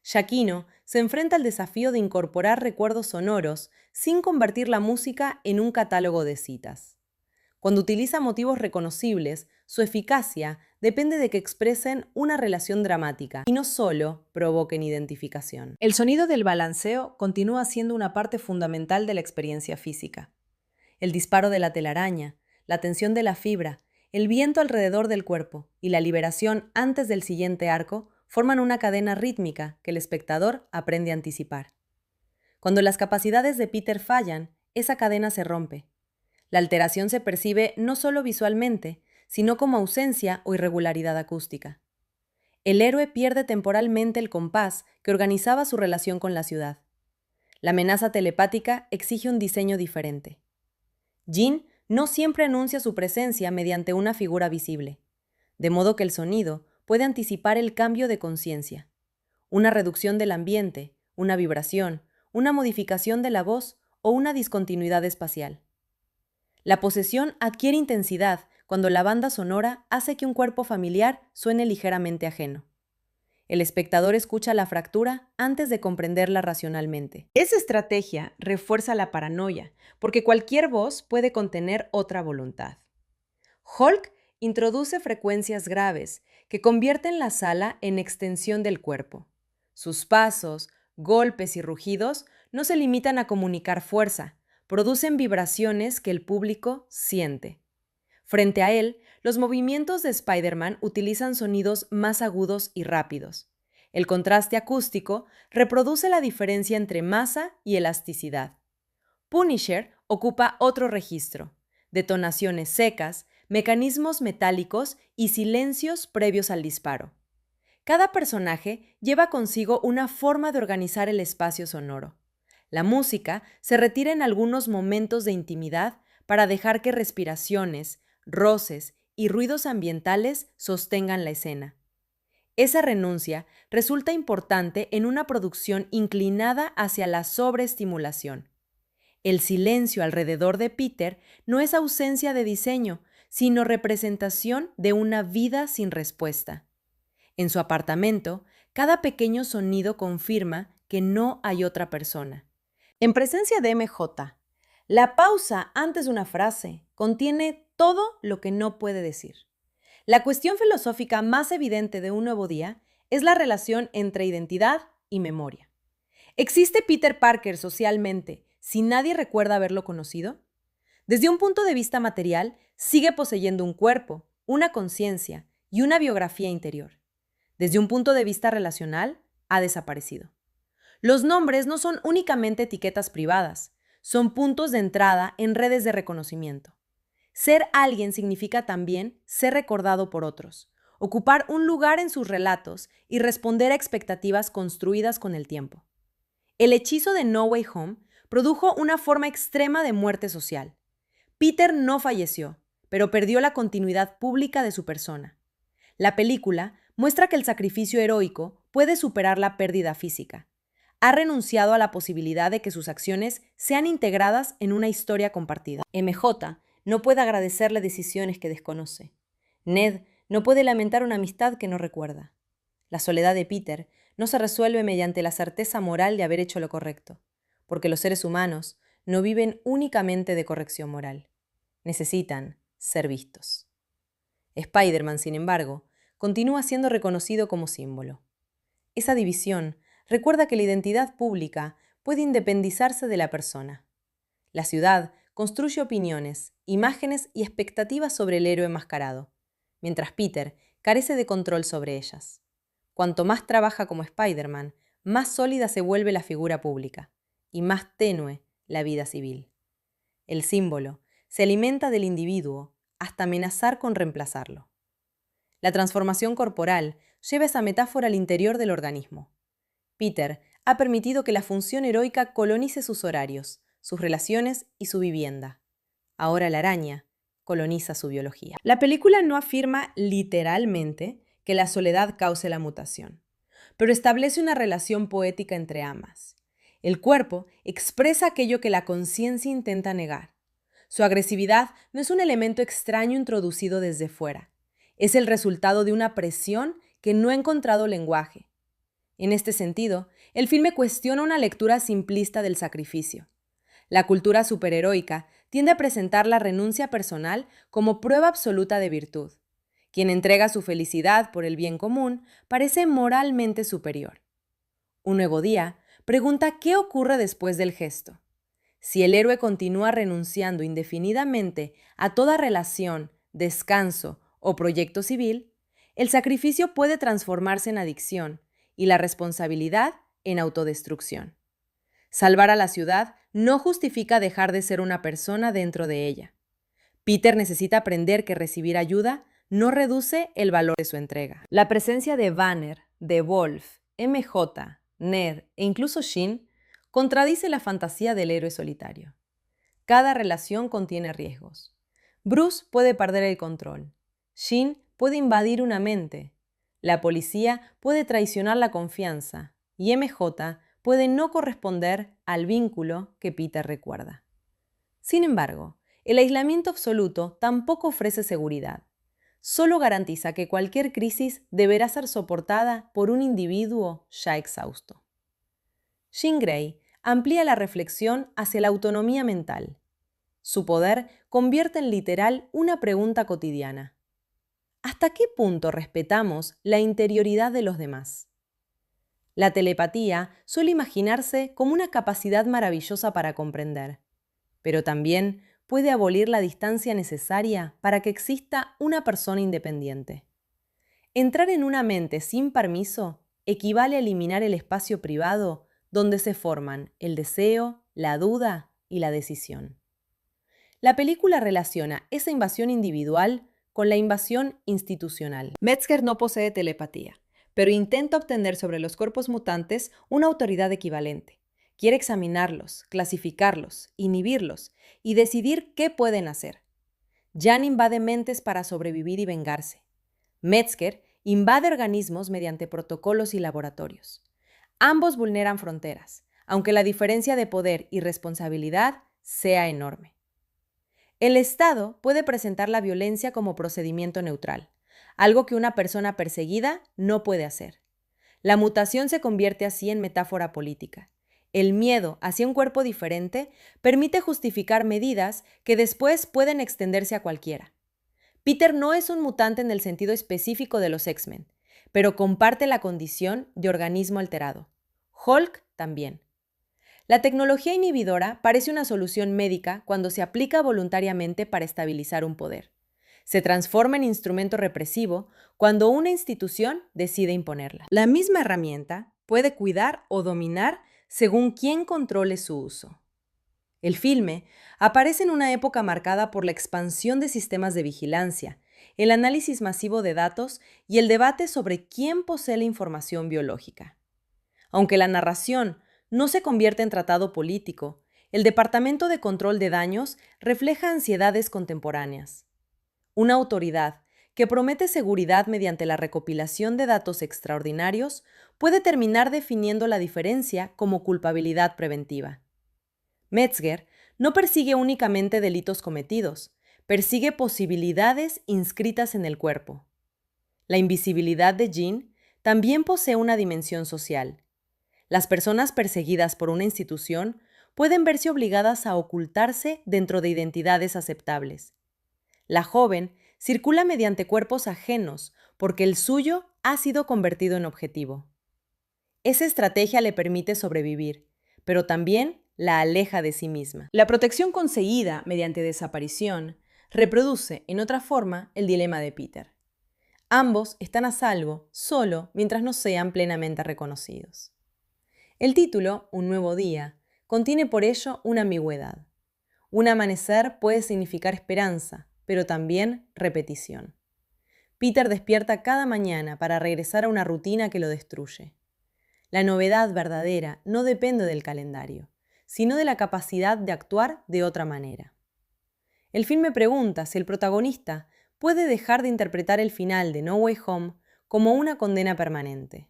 Giacchino se enfrenta al desafío de incorporar recuerdos sonoros sin convertir la música en un catálogo de citas. Cuando utiliza motivos reconocibles, su eficacia depende de que expresen una relación dramática y no solo provoquen identificación. El sonido del balanceo continúa siendo una parte fundamental de la experiencia física. El disparo de la telaraña, la tensión de la fibra, el viento alrededor del cuerpo y la liberación antes del siguiente arco forman una cadena rítmica que el espectador aprende a anticipar. Cuando las capacidades de Peter fallan, esa cadena se rompe. La alteración se percibe no solo visualmente, sino como ausencia o irregularidad acústica. El héroe pierde temporalmente el compás que organizaba su relación con la ciudad. La amenaza telepática exige un diseño diferente. Jean no siempre anuncia su presencia mediante una figura visible, de modo que el sonido puede anticipar el cambio de conciencia, una reducción del ambiente, una vibración, una modificación de la voz o una discontinuidad espacial. La posesión adquiere intensidad cuando la banda sonora hace que un cuerpo familiar suene ligeramente ajeno. El espectador escucha la fractura antes de comprenderla racionalmente. Esa estrategia refuerza la paranoia, porque cualquier voz puede contener otra voluntad. Hulk introduce frecuencias graves que convierten la sala en extensión del cuerpo. Sus pasos, golpes y rugidos no se limitan a comunicar fuerza, producen vibraciones que el público siente. Frente a él, los movimientos de Spider-Man utilizan sonidos más agudos y rápidos. El contraste acústico reproduce la diferencia entre masa y elasticidad. Punisher ocupa otro registro: detonaciones secas, mecanismos metálicos y silencios previos al disparo. Cada personaje lleva consigo una forma de organizar el espacio sonoro. La música se retira en algunos momentos de intimidad para dejar que respiraciones, roces y ruidos ambientales sostengan la escena. Esa renuncia resulta importante en una producción inclinada hacia la sobreestimulación. El silencio alrededor de Peter no es ausencia de diseño, sino representación de una vida sin respuesta. En su apartamento, cada pequeño sonido confirma que no hay otra persona. En presencia de MJ, la pausa antes de una frase contiene todo lo que no puede decir. La cuestión filosófica más evidente de Un Nuevo Día es la relación entre identidad y memoria. ¿Existe Peter Parker socialmente si nadie recuerda haberlo conocido? Desde un punto de vista material, sigue poseyendo un cuerpo, una conciencia y una biografía interior. Desde un punto de vista relacional, ha desaparecido. Los nombres no son únicamente etiquetas privadas, son puntos de entrada en redes de reconocimiento. Ser alguien significa también ser recordado por otros, ocupar un lugar en sus relatos y responder a expectativas construidas con el tiempo. El hechizo de No Way Home produjo una forma extrema de muerte social. Peter no falleció, pero perdió la continuidad pública de su persona. La película muestra que el sacrificio heroico puede superar la pérdida física. Ha renunciado a la posibilidad de que sus acciones sean integradas en una historia compartida. MJ no puede agradecerle decisiones que desconoce. Ned no puede lamentar una amistad que no recuerda. La soledad de Peter no se resuelve mediante la certeza moral de haber hecho lo correcto, porque los seres humanos no viven únicamente de corrección moral. Necesitan ser vistos. Spider-Man, sin embargo, continúa siendo reconocido como símbolo. Esa división recuerda que la identidad pública puede independizarse de la persona. La ciudad construye opiniones, imágenes y expectativas sobre el héroe enmascarado, mientras Peter carece de control sobre ellas. Cuanto más trabaja como Spider-Man, más sólida se vuelve la figura pública y más tenue la vida civil. El símbolo se alimenta del individuo hasta amenazar con reemplazarlo. La transformación corporal lleva esa metáfora al interior del organismo. Peter ha permitido que la función heroica colonice sus horarios, sus relaciones y su vivienda. Ahora la araña coloniza su biología. La película no afirma literalmente que la soledad cause la mutación, pero establece una relación poética entre ambas. El cuerpo expresa aquello que la conciencia intenta negar. Su agresividad no es un elemento extraño introducido desde fuera. Es el resultado de una presión que no ha encontrado lenguaje. En este sentido, el filme cuestiona una lectura simplista del sacrificio. La cultura superheroica tiende a presentar la renuncia personal como prueba absoluta de virtud. Quien entrega su felicidad por el bien común parece moralmente superior. Un Nuevo Día pregunta qué ocurre después del gesto. Si el héroe continúa renunciando indefinidamente a toda relación, descanso o proyecto civil, el sacrificio puede transformarse en adicción y la responsabilidad en autodestrucción. Salvar a la ciudad no justifica dejar de ser una persona dentro de ella. Peter necesita aprender que recibir ayuda no reduce el valor de su entrega. La presencia de Banner, de Wolf, MJ, Ned e incluso Shin contradice la fantasía del héroe solitario. Cada relación contiene riesgos. Bruce puede perder el control. Shin puede invadir una mente. La policía puede traicionar la confianza. Y MJ puede no corresponder al vínculo que Peter recuerda. Sin embargo, el aislamiento absoluto tampoco ofrece seguridad. Solo garantiza que cualquier crisis deberá ser soportada por un individuo ya exhausto. Jean Grey amplía la reflexión hacia la autonomía mental. Su poder convierte en literal una pregunta cotidiana. ¿Hasta qué punto respetamos la interioridad de los demás? La telepatía suele imaginarse como una capacidad maravillosa para comprender, pero también puede abolir la distancia necesaria para que exista una persona independiente. Entrar en una mente sin permiso equivale a eliminar el espacio privado donde se forman el deseo, la duda y la decisión. La película relaciona esa invasión individual con la invasión institucional. Metzger no posee telepatía, pero intenta obtener sobre los cuerpos mutantes una autoridad equivalente. Quiere examinarlos, clasificarlos, inhibirlos y decidir qué pueden hacer. Jan invade mentes para sobrevivir y vengarse. Metzger invade organismos mediante protocolos y laboratorios. Ambos vulneran fronteras, aunque la diferencia de poder y responsabilidad sea enorme. El Estado puede presentar la violencia como procedimiento neutral, algo que una persona perseguida no puede hacer. La mutación se convierte así en metáfora política. El miedo hacia un cuerpo diferente permite justificar medidas que después pueden extenderse a cualquiera. Peter no es un mutante en el sentido específico de los X-Men, pero comparte la condición de organismo alterado. Hulk también. La tecnología inhibidora parece una solución médica cuando se aplica voluntariamente para estabilizar un poder. Se transforma en instrumento represivo cuando una institución decide imponerla. La misma herramienta puede cuidar o dominar según quién controle su uso. El filme aparece en una época marcada por la expansión de sistemas de vigilancia, el análisis masivo de datos y el debate sobre quién posee la información biológica. Aunque la narración no se convierte en tratado político, el Departamento de Control de Daños refleja ansiedades contemporáneas. Una autoridad que promete seguridad mediante la recopilación de datos extraordinarios puede terminar definiendo la diferencia como culpabilidad preventiva. Metzger no persigue únicamente delitos cometidos, persigue posibilidades inscritas en el cuerpo. La invisibilidad de Jean también posee una dimensión social. Las personas perseguidas por una institución pueden verse obligadas a ocultarse dentro de identidades aceptables. La joven circula mediante cuerpos ajenos porque el suyo ha sido convertido en objetivo. Esa estrategia le permite sobrevivir, pero también la aleja de sí misma. La protección conseguida mediante desaparición reproduce, en otra forma, el dilema de Peter. Ambos están a salvo solo mientras no sean plenamente reconocidos. El título, Un nuevo día, contiene por ello una ambigüedad. Un amanecer puede significar esperanza, pero también repetición. Peter despierta cada mañana para regresar a una rutina que lo destruye. La novedad verdadera no depende del calendario, sino de la capacidad de actuar de otra manera. El film me pregunta si el protagonista puede dejar de interpretar el final de No Way Home como una condena permanente.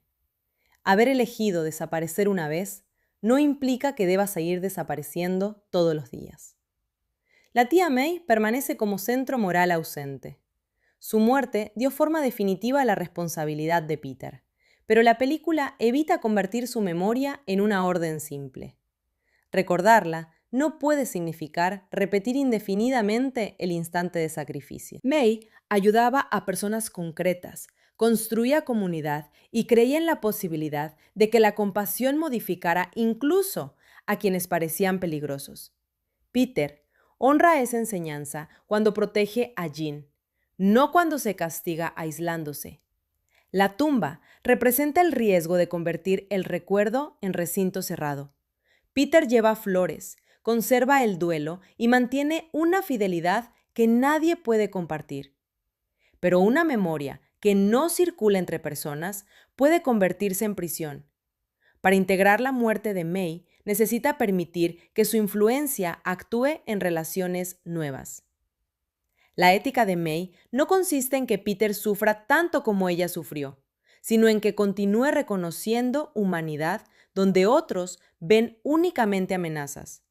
Haber elegido desaparecer una vez no implica que deba seguir desapareciendo todos los días. La tía May permanece como centro moral ausente. Su muerte dio forma definitiva a la responsabilidad de Peter, pero la película evita convertir su memoria en una orden simple. Recordarla no puede significar repetir indefinidamente el instante de sacrificio. May ayudaba a personas concretas, construía comunidad y creía en la posibilidad de que la compasión modificara incluso a quienes parecían peligrosos. Peter honra esa enseñanza cuando protege a Jean, no cuando se castiga aislándose. La tumba representa el riesgo de convertir el recuerdo en recinto cerrado. Peter lleva flores, conserva el duelo y mantiene una fidelidad que nadie puede compartir. Pero una memoria que no circula entre personas puede convertirse en prisión. Para integrar la muerte de May, necesita permitir que su influencia actúe en relaciones nuevas. La ética de May no consiste en que Peter sufra tanto como ella sufrió, sino en que continúe reconociendo humanidad donde otros ven únicamente amenazas.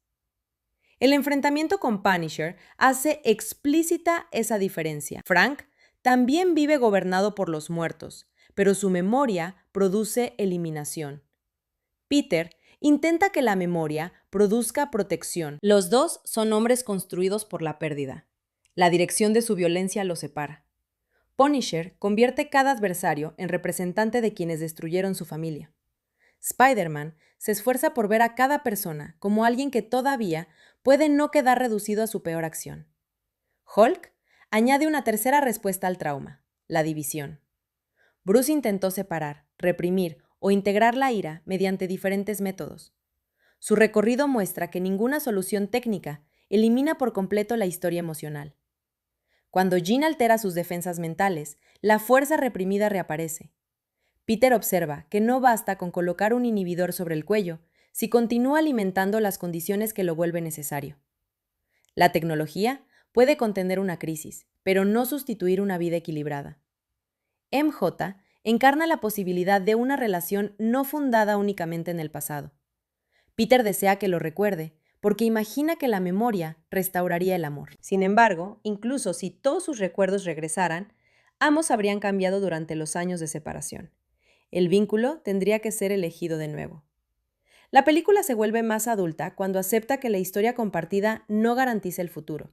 El enfrentamiento con Punisher hace explícita esa diferencia. Frank también vive gobernado por los muertos, pero su memoria produce eliminación. Peter intenta que la memoria produzca protección. Los dos son hombres construidos por la pérdida. La dirección de su violencia los separa. Punisher convierte cada adversario en representante de quienes destruyeron su familia. Spider-Man se esfuerza por ver a cada persona como alguien que todavía puede no quedar reducido a su peor acción. Hulk añade una tercera respuesta al trauma, la división. Bruce intentó separar, reprimir o integrar la ira mediante diferentes métodos. Su recorrido muestra que ninguna solución técnica elimina por completo la historia emocional. Cuando Jean altera sus defensas mentales, la fuerza reprimida reaparece. Peter observa que no basta con colocar un inhibidor sobre el cuello si continúa alimentando las condiciones que lo vuelven necesario. La tecnología puede contener una crisis, pero no sustituir una vida equilibrada. MJ encarna la posibilidad de una relación no fundada únicamente en el pasado. Peter desea que lo recuerde, porque imagina que la memoria restauraría el amor. Sin embargo, incluso si todos sus recuerdos regresaran, ambos habrían cambiado durante los años de separación. El vínculo tendría que ser elegido de nuevo. La película se vuelve más adulta cuando acepta que la historia compartida no garantiza el futuro.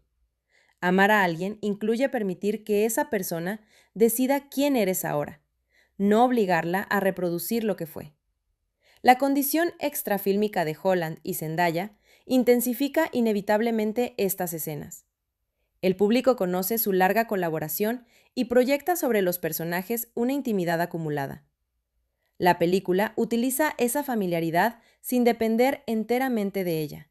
Amar a alguien incluye permitir que esa persona decida quién eres ahora, no obligarla a reproducir lo que fue. La condición extrafílmica de Holland y Zendaya intensifica inevitablemente estas escenas. El público conoce su larga colaboración y proyecta sobre los personajes una intimidad acumulada. La película utiliza esa familiaridad sin depender enteramente de ella.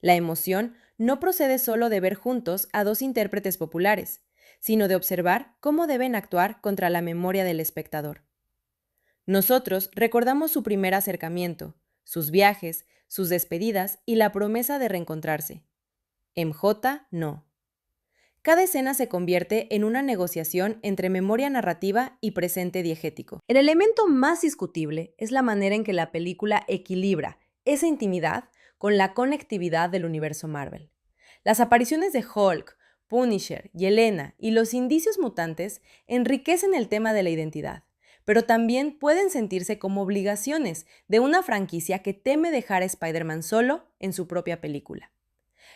La emoción no procede solo de ver juntos a dos intérpretes populares, sino de observar cómo deben actuar contra la memoria del espectador. Nosotros recordamos su primer acercamiento, sus viajes, sus despedidas y la promesa de reencontrarse. MJ no. Cada escena se convierte en una negociación entre memoria narrativa y presente diegético. El elemento más discutible es la manera en que la película equilibra esa intimidad con la conectividad del universo Marvel. Las apariciones de Hulk, Punisher, Yelena y los indicios mutantes enriquecen el tema de la identidad, pero también pueden sentirse como obligaciones de una franquicia que teme dejar a Spider-Man solo en su propia película.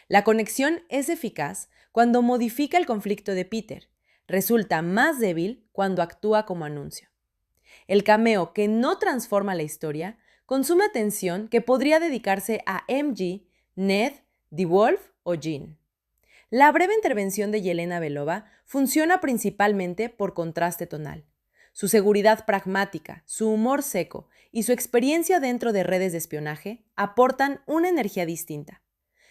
La conexión es eficaz cuando modifica el conflicto de Peter, resulta más débil cuando actúa como anuncio. El cameo que no transforma la historia consume atención que podría dedicarse a MJ, Ned, The Wolf o Jean. La breve intervención de Yelena Belova funciona principalmente por contraste tonal. Su seguridad pragmática, su humor seco y su experiencia dentro de redes de espionaje aportan una energía distinta.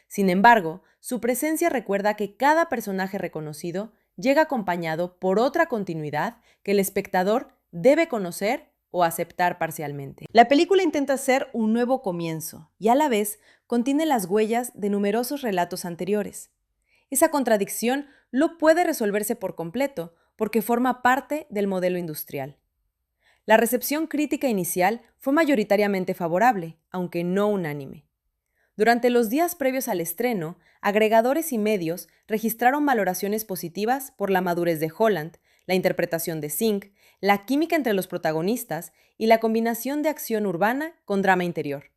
Sin embargo, su presencia recuerda que cada personaje reconocido llega acompañado por otra continuidad que el espectador debe conocer o aceptar parcialmente. La película intenta ser un nuevo comienzo y a la vez contiene las huellas de numerosos relatos anteriores. Esa contradicción no puede resolverse por completo porque forma parte del modelo industrial. La recepción crítica inicial fue mayoritariamente favorable, aunque no unánime. Durante los días previos al estreno, agregadores y medios registraron valoraciones positivas por la madurez de Holland, la interpretación de Singh, la química entre los protagonistas y la combinación de acción urbana con drama interior.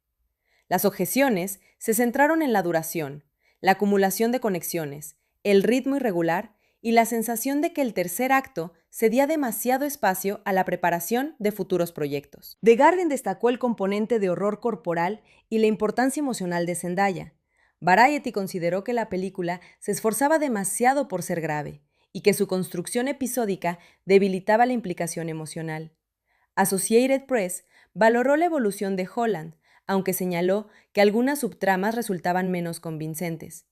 Las objeciones se centraron en la duración, la acumulación de conexiones, el ritmo irregular y la sensación de que el tercer acto cedía demasiado espacio a la preparación de futuros proyectos. The Guardian destacó el componente de horror corporal y la importancia emocional de Zendaya. Variety consideró que la película se esforzaba demasiado por ser grave y que su construcción episódica debilitaba la implicación emocional. Associated Press valoró la evolución de Holland, aunque señaló que algunas subtramas resultaban menos convincentes.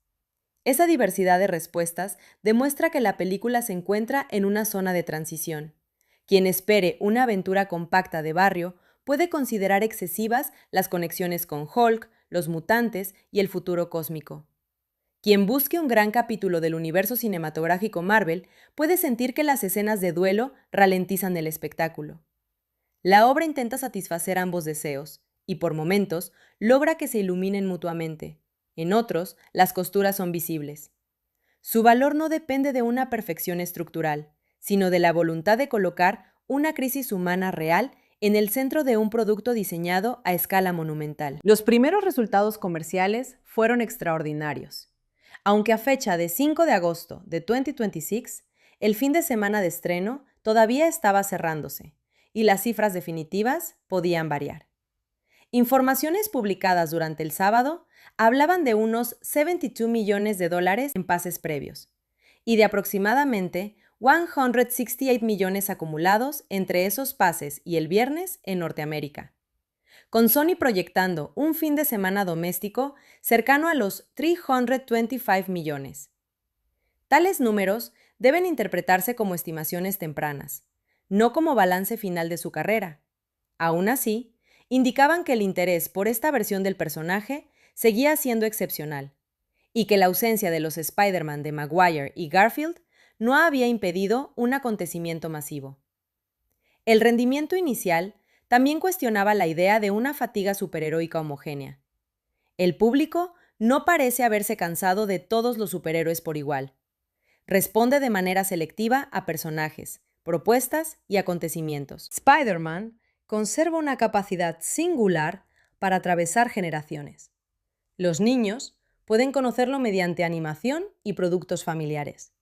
Esa diversidad de respuestas demuestra que la película se encuentra en una zona de transición. Quien espere una aventura compacta de barrio puede considerar excesivas las conexiones con Hulk, los mutantes y el futuro cósmico. Quien busque un gran capítulo del universo cinematográfico Marvel puede sentir que las escenas de duelo ralentizan el espectáculo. La obra intenta satisfacer ambos deseos, y por momentos logra que se iluminen mutuamente. En otros, las costuras son visibles. Su valor no depende de una perfección estructural, sino de la voluntad de colocar una crisis humana real en el centro de un producto diseñado a escala monumental. Los primeros resultados comerciales fueron extraordinarios. Aunque a fecha de 5 de agosto de 2026, el fin de semana de estreno todavía estaba cerrándose, y las cifras definitivas podían variar. Informaciones publicadas durante el sábado hablaban de unos $72 millones en pases previos y de aproximadamente 168 millones acumulados entre esos pases y el viernes en Norteamérica, con Sony proyectando un fin de semana doméstico cercano a los 325 millones. Tales números deben interpretarse como estimaciones tempranas, no como balance final de su carrera. Aún así, indicaban que el interés por esta versión del personaje seguía siendo excepcional, y que la ausencia de los Spider-Man de Maguire y Garfield no había impedido un acontecimiento masivo. El rendimiento inicial también cuestionaba la idea de una fatiga superheroica homogénea. El público no parece haberse cansado de todos los superhéroes por igual. Responde de manera selectiva a personajes, propuestas y acontecimientos. Spider-Man conserva una capacidad singular para atravesar generaciones. Los niños pueden conocerlo mediante animación y productos familiares.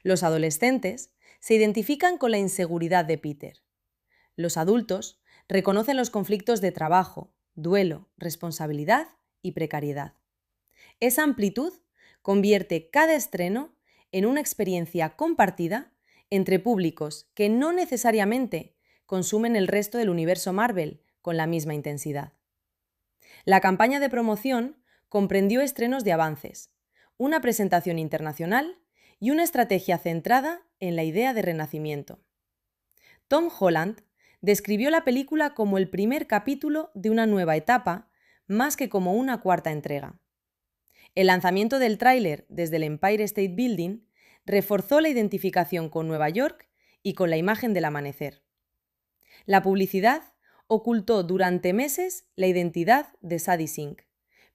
Los adolescentes se identifican con la inseguridad de Peter. Los adultos reconocen los conflictos de trabajo, duelo, responsabilidad y precariedad. Esa amplitud convierte cada estreno en una experiencia compartida entre públicos que no necesariamente consumen el resto del universo Marvel con la misma intensidad. La campaña de promoción comprendió estrenos de avances, una presentación internacional y una estrategia centrada en la idea de renacimiento. Tom Holland describió la película como el primer capítulo de una nueva etapa, más que como una cuarta entrega. El lanzamiento del tráiler desde el Empire State Building reforzó la identificación con Nueva York y con la imagen del amanecer. La publicidad ocultó durante meses la identidad de Sadie Sink,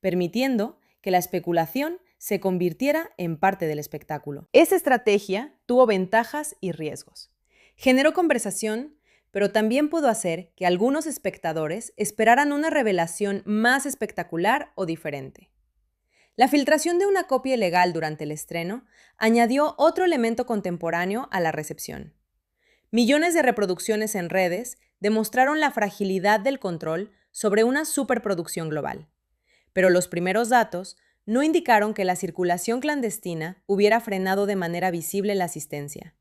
permitiendo que la especulación se convirtiera en parte del espectáculo. Esa estrategia tuvo ventajas y riesgos. Generó conversación, pero también pudo hacer que algunos espectadores esperaran una revelación más espectacular o diferente. La filtración de una copia ilegal durante el estreno añadió otro elemento contemporáneo a la recepción. Millones de reproducciones en redes demostraron la fragilidad del control sobre una superproducción global. Pero los primeros datos no indicaron que la circulación clandestina hubiera frenado de manera visible la asistencia.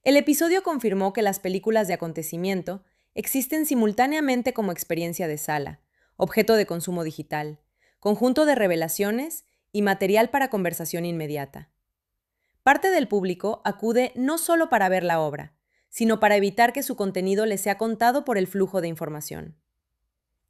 El episodio confirmó que las películas de acontecimiento existen simultáneamente como experiencia de sala, objeto de consumo digital, conjunto de revelaciones y material para conversación inmediata. Parte del público acude no solo para ver la obra, sino para evitar que su contenido les sea contado por el flujo de información.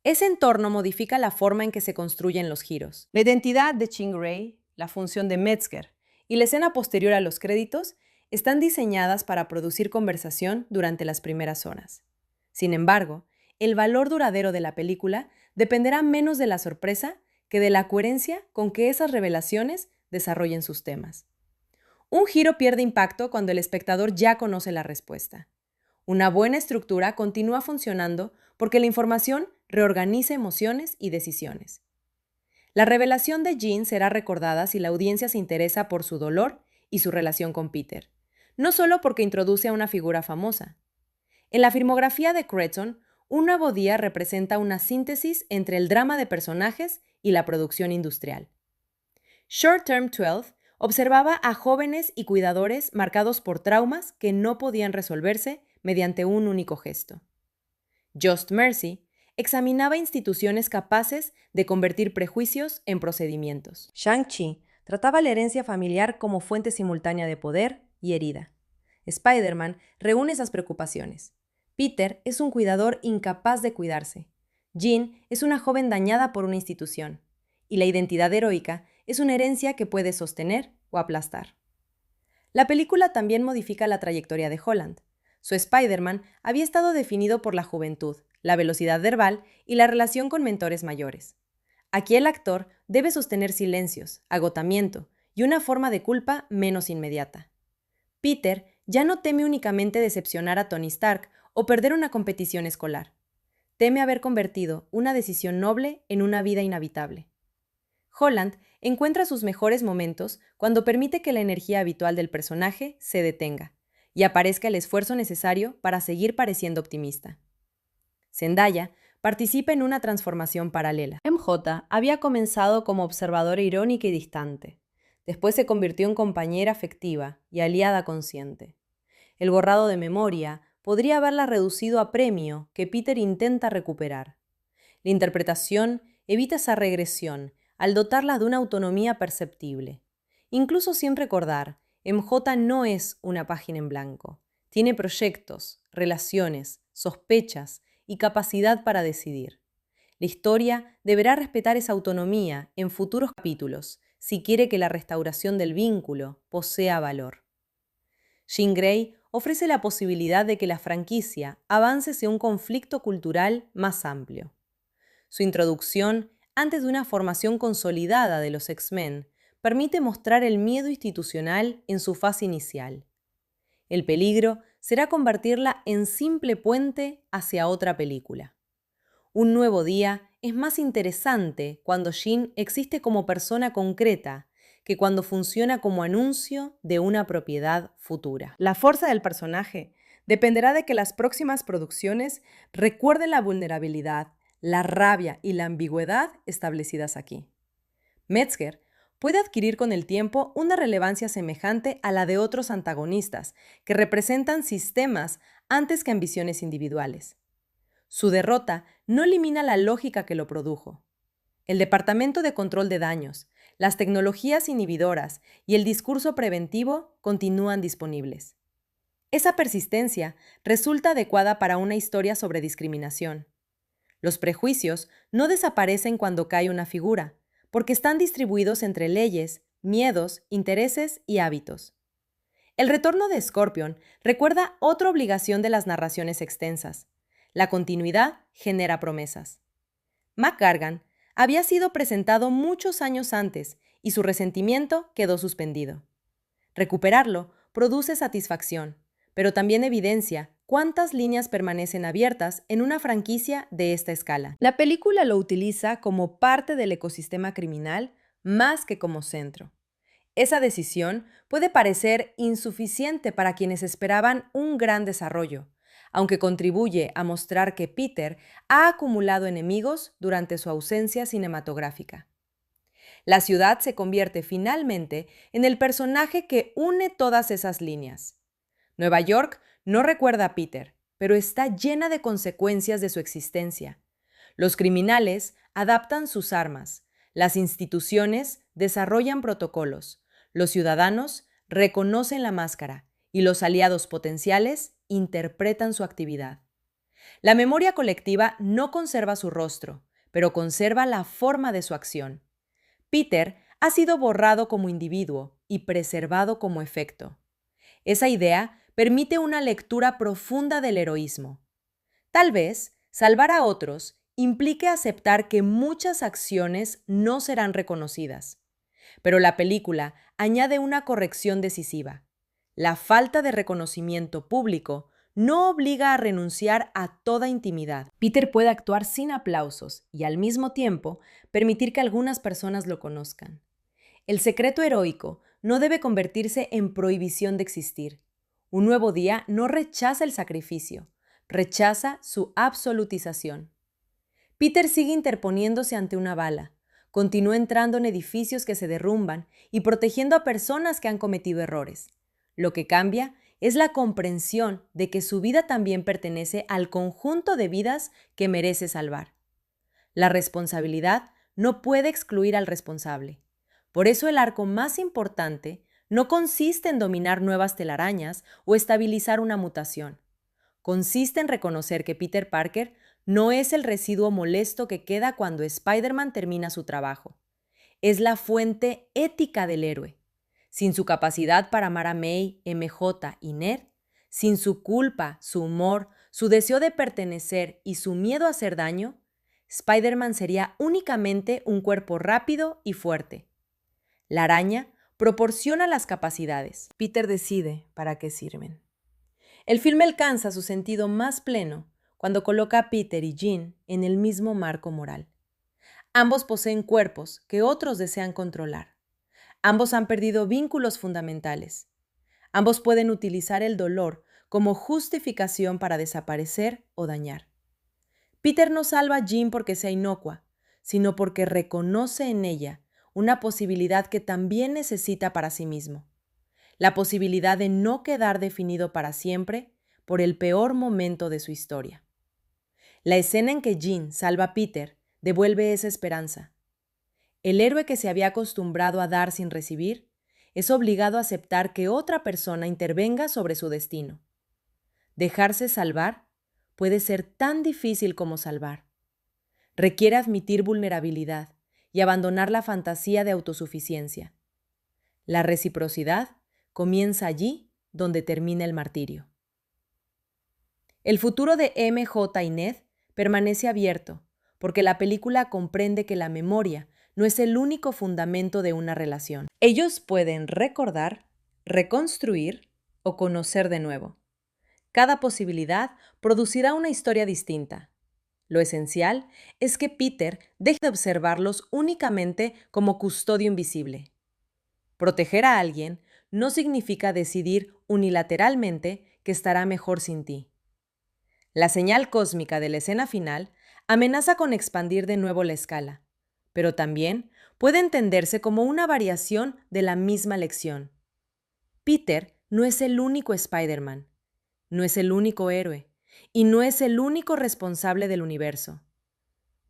Ese entorno modifica la forma en que se construyen los giros. La identidad de Ching-Ray, la función de Metzger y la escena posterior a los créditos están diseñadas para producir conversación durante las primeras horas. Sin embargo, el valor duradero de la película dependerá menos de la sorpresa que de la coherencia con que esas revelaciones desarrollen sus temas. Un giro pierde impacto cuando el espectador ya conoce la respuesta. Una buena estructura continúa funcionando porque la información reorganiza emociones y decisiones. La revelación de Jean será recordada si la audiencia se interesa por su dolor y su relación con Peter, no solo porque introduce a una figura famosa. En la filmografía de Cretton, Un nuevo día representa una síntesis entre el drama de personajes y la producción industrial. Short Term 12 observaba a jóvenes y cuidadores marcados por traumas que no podían resolverse mediante un único gesto. Just Mercy examinaba instituciones capaces de convertir prejuicios en procedimientos. Shang-Chi trataba la herencia familiar como fuente simultánea de poder y herida. Spider-Man reúne esas preocupaciones. Peter es un cuidador incapaz de cuidarse. Jean es una joven dañada por una institución. Y la identidad heroica es una herencia que puede sostener o aplastar. La película también modifica la trayectoria de Holland. Su Spider-Man había estado definido por la juventud, la velocidad verbal y la relación con mentores mayores. Aquí el actor debe sostener silencios, agotamiento y una forma de culpa menos inmediata. Peter ya no teme únicamente decepcionar a Tony Stark o perder una competición escolar. Teme haber convertido una decisión noble en una vida inhabitable. Holland encuentra sus mejores momentos cuando permite que la energía habitual del personaje se detenga y aparezca el esfuerzo necesario para seguir pareciendo optimista. Zendaya participa en una transformación paralela. MJ había comenzado como observadora irónica y distante. Después se convirtió en compañera afectiva y aliada consciente. El borrado de memoria podría haberla reducido a premio que Peter intenta recuperar. La interpretación evita esa regresión al dotarla de una autonomía perceptible. Incluso sin recordar, MJ no es una página en blanco. Tiene proyectos, relaciones, sospechas y capacidad para decidir. La historia deberá respetar esa autonomía en futuros capítulos si quiere que la restauración del vínculo posea valor. Jean Grey ofrece la posibilidad de que la franquicia avance hacia un conflicto cultural más amplio. Su introducción, antes de una formación consolidada de los X-Men, permite mostrar el miedo institucional en su fase inicial. El peligro será convertirla en simple puente hacia otra película. Un nuevo día es más interesante cuando Jean existe como persona concreta que cuando funciona como anuncio de una propiedad futura. La fuerza del personaje dependerá de que las próximas producciones recuerden la vulnerabilidad, la rabia y la ambigüedad establecidas aquí. Metzger puede adquirir con el tiempo una relevancia semejante a la de otros antagonistas que representan sistemas antes que ambiciones individuales. Su derrota no elimina la lógica que lo produjo. El Departamento de Control de Daños, las tecnologías inhibidoras y el discurso preventivo continúan disponibles. Esa persistencia resulta adecuada para una historia sobre discriminación. Los prejuicios no desaparecen cuando cae una figura, porque están distribuidos entre leyes, miedos, intereses y hábitos. El retorno de Scorpion recuerda otra obligación de las narraciones extensas. La continuidad genera promesas. McGargan había sido presentado muchos años antes y su resentimiento quedó suspendido. Recuperarlo produce satisfacción, pero también evidencia cuántas líneas permanecen abiertas en una franquicia de esta escala. La película lo utiliza como parte del ecosistema criminal más que como centro. Esa decisión puede parecer insuficiente para quienes esperaban un gran desarrollo, aunque contribuye a mostrar que Peter ha acumulado enemigos durante su ausencia cinematográfica. La ciudad se convierte finalmente en el personaje que une todas esas líneas. Nueva York no recuerda a Peter, pero está llena de consecuencias de su existencia. Los criminales adaptan sus armas, las instituciones desarrollan protocolos, los ciudadanos reconocen la máscara y los aliados potenciales interpretan su actividad. La memoria colectiva no conserva su rostro, pero conserva la forma de su acción. Peter ha sido borrado como individuo y preservado como efecto. Esa idea permite una lectura profunda del heroísmo. Tal vez, salvar a otros implique aceptar que muchas acciones no serán reconocidas. Pero la película añade una corrección decisiva. La falta de reconocimiento público no obliga a renunciar a toda intimidad. Peter puede actuar sin aplausos y al mismo tiempo permitir que algunas personas lo conozcan. El secreto heroico no debe convertirse en prohibición de existir. Un nuevo día no rechaza el sacrificio, rechaza su absolutización. Peter sigue interponiéndose ante una bala, continúa entrando en edificios que se derrumban y protegiendo a personas que han cometido errores. Lo que cambia es la comprensión de que su vida también pertenece al conjunto de vidas que merece salvar. La responsabilidad no puede excluir al responsable. Por eso el arco más importante no consiste en dominar nuevas telarañas o estabilizar una mutación. Consiste en reconocer que Peter Parker no es el residuo molesto que queda cuando Spider-Man termina su trabajo. Es la fuente ética del héroe. Sin su capacidad para amar a May, MJ y Ned, sin su culpa, su humor, su deseo de pertenecer y su miedo a hacer daño, Spider-Man sería únicamente un cuerpo rápido y fuerte. La araña proporciona las capacidades. Peter decide para qué sirven. El filme alcanza su sentido más pleno cuando coloca a Peter y Jean en el mismo marco moral. Ambos poseen cuerpos que otros desean controlar. Ambos han perdido vínculos fundamentales. Ambos pueden utilizar el dolor como justificación para desaparecer o dañar. Peter no salva a Jean porque sea inocua, sino porque reconoce en ella una posibilidad que también necesita para sí mismo. La posibilidad de no quedar definido para siempre por el peor momento de su historia. La escena en que Jean salva a Peter devuelve esa esperanza. El héroe que se había acostumbrado a dar sin recibir es obligado a aceptar que otra persona intervenga sobre su destino. Dejarse salvar puede ser tan difícil como salvar. Requiere admitir vulnerabilidad y abandonar la fantasía de autosuficiencia. La reciprocidad comienza allí donde termina el martirio. El futuro de MJ y Ned permanece abierto porque la película comprende que la memoria no es el único fundamento de una relación. Ellos pueden recordar, reconstruir o conocer de nuevo. Cada posibilidad producirá una historia distinta. Lo esencial es que Peter deje de observarlos únicamente como custodio invisible. Proteger a alguien no significa decidir unilateralmente que estará mejor sin ti. La señal cósmica de la escena final amenaza con expandir de nuevo la escala, pero también puede entenderse como una variación de la misma lección. Peter no es el único Spider-Man, no es el único héroe y no es el único responsable del universo.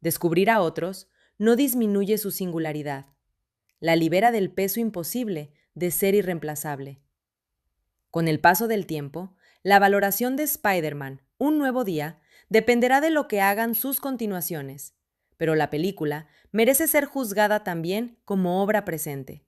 Descubrir a otros no disminuye su singularidad, la libera del peso imposible de ser irreemplazable. Con el paso del tiempo, la valoración de Spider-Man, Un Nuevo Día, dependerá de lo que hagan sus continuaciones, pero la película merece ser juzgada también como obra presente.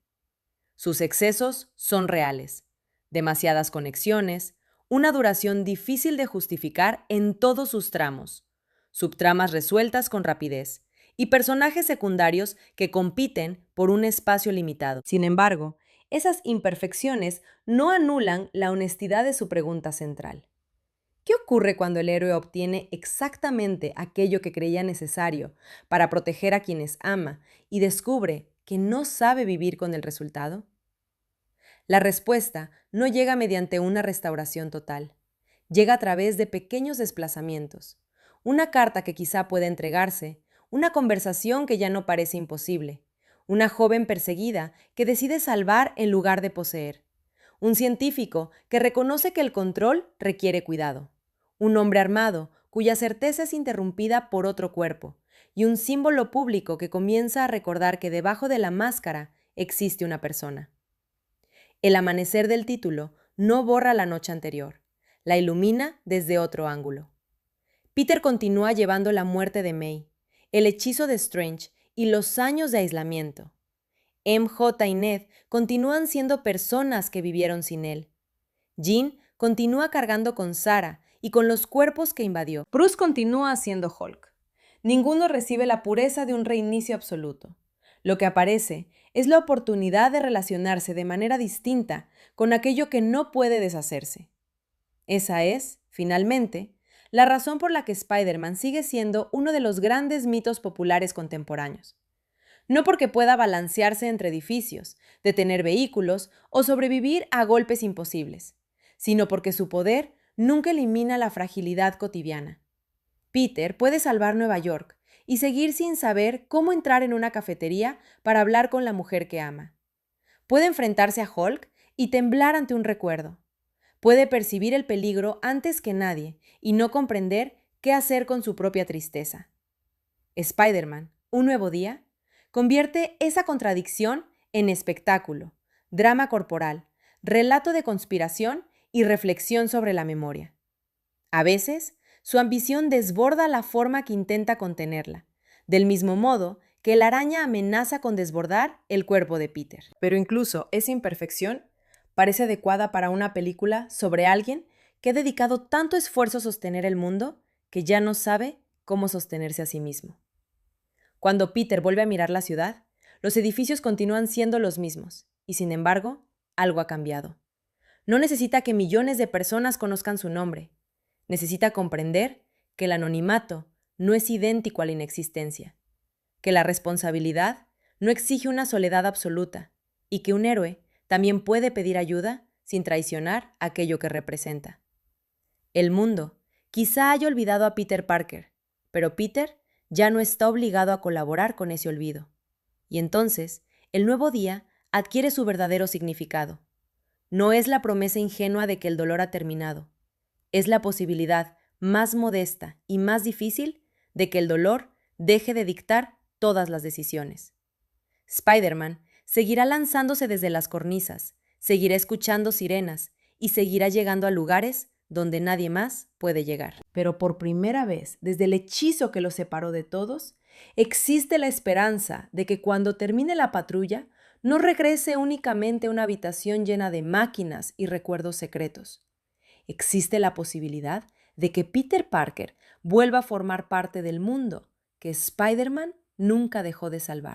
Sus excesos son reales, demasiadas conexiones, una duración difícil de justificar en todos sus tramos, subtramas resueltas con rapidez y personajes secundarios que compiten por un espacio limitado. Sin embargo, esas imperfecciones no anulan la honestidad de su pregunta central. ¿Qué ocurre cuando el héroe obtiene exactamente aquello que creía necesario para proteger a quienes ama y descubre que no sabe vivir con el resultado? La respuesta no llega mediante una restauración total. Llega a través de pequeños desplazamientos. Una carta que quizá pueda entregarse, una conversación que ya no parece imposible, una joven perseguida que decide salvar en lugar de poseer, un científico que reconoce que el control requiere cuidado, un hombre armado cuya certeza es interrumpida por otro cuerpo, y un símbolo público que comienza a recordar que debajo de la máscara existe una persona. El amanecer del título no borra la noche anterior, la ilumina desde otro ángulo. Peter continúa llevando la muerte de May, el hechizo de Strange y los años de aislamiento. MJ y Ned continúan siendo personas que vivieron sin él. Jean continúa cargando con Sarah y con los cuerpos que invadió. Bruce continúa siendo Hulk. Ninguno recibe la pureza de un reinicio absoluto. Lo que aparece es la oportunidad de relacionarse de manera distinta con aquello que no puede deshacerse. Esa es, finalmente, la razón por la que Spider-Man sigue siendo uno de los grandes mitos populares contemporáneos. No porque pueda balancearse entre edificios, detener vehículos o sobrevivir a golpes imposibles, sino porque su poder nunca elimina la fragilidad cotidiana. Peter puede salvar Nueva York y seguir sin saber cómo entrar en una cafetería para hablar con la mujer que ama. Puede enfrentarse a Hulk y temblar ante un recuerdo. Puede percibir el peligro antes que nadie y no comprender qué hacer con su propia tristeza. Spider-Man, un nuevo día, convierte esa contradicción en espectáculo, drama corporal, relato de conspiración y reflexión sobre la memoria. A veces, su ambición desborda la forma que intenta contenerla, del mismo modo que la araña amenaza con desbordar el cuerpo de Peter. Pero incluso esa imperfección parece adecuada para una película sobre alguien que ha dedicado tanto esfuerzo a sostener el mundo que ya no sabe cómo sostenerse a sí mismo. Cuando Peter vuelve a mirar la ciudad, los edificios continúan siendo los mismos, y sin embargo, algo ha cambiado. No necesita que millones de personas conozcan su nombre. Necesita comprender que el anonimato no es idéntico a la inexistencia, que la responsabilidad no exige una soledad absoluta y que un héroe también puede pedir ayuda sin traicionar aquello que representa. El mundo quizá haya olvidado a Peter Parker, pero Peter ya no está obligado a colaborar con ese olvido. Y entonces, el nuevo día adquiere su verdadero significado. No es la promesa ingenua de que el dolor ha terminado. Es la posibilidad más modesta y más difícil de que el dolor deje de dictar todas las decisiones. Spider-Man seguirá lanzándose desde las cornisas, seguirá escuchando sirenas y seguirá llegando a lugares donde nadie más puede llegar. Pero por primera vez, desde el hechizo que los separó de todos, existe la esperanza de que cuando termine la patrulla, no regrese únicamente a una habitación llena de máquinas y recuerdos secretos. Existe la posibilidad de que Peter Parker vuelva a formar parte del mundo que Spider-Man nunca dejó de salvar.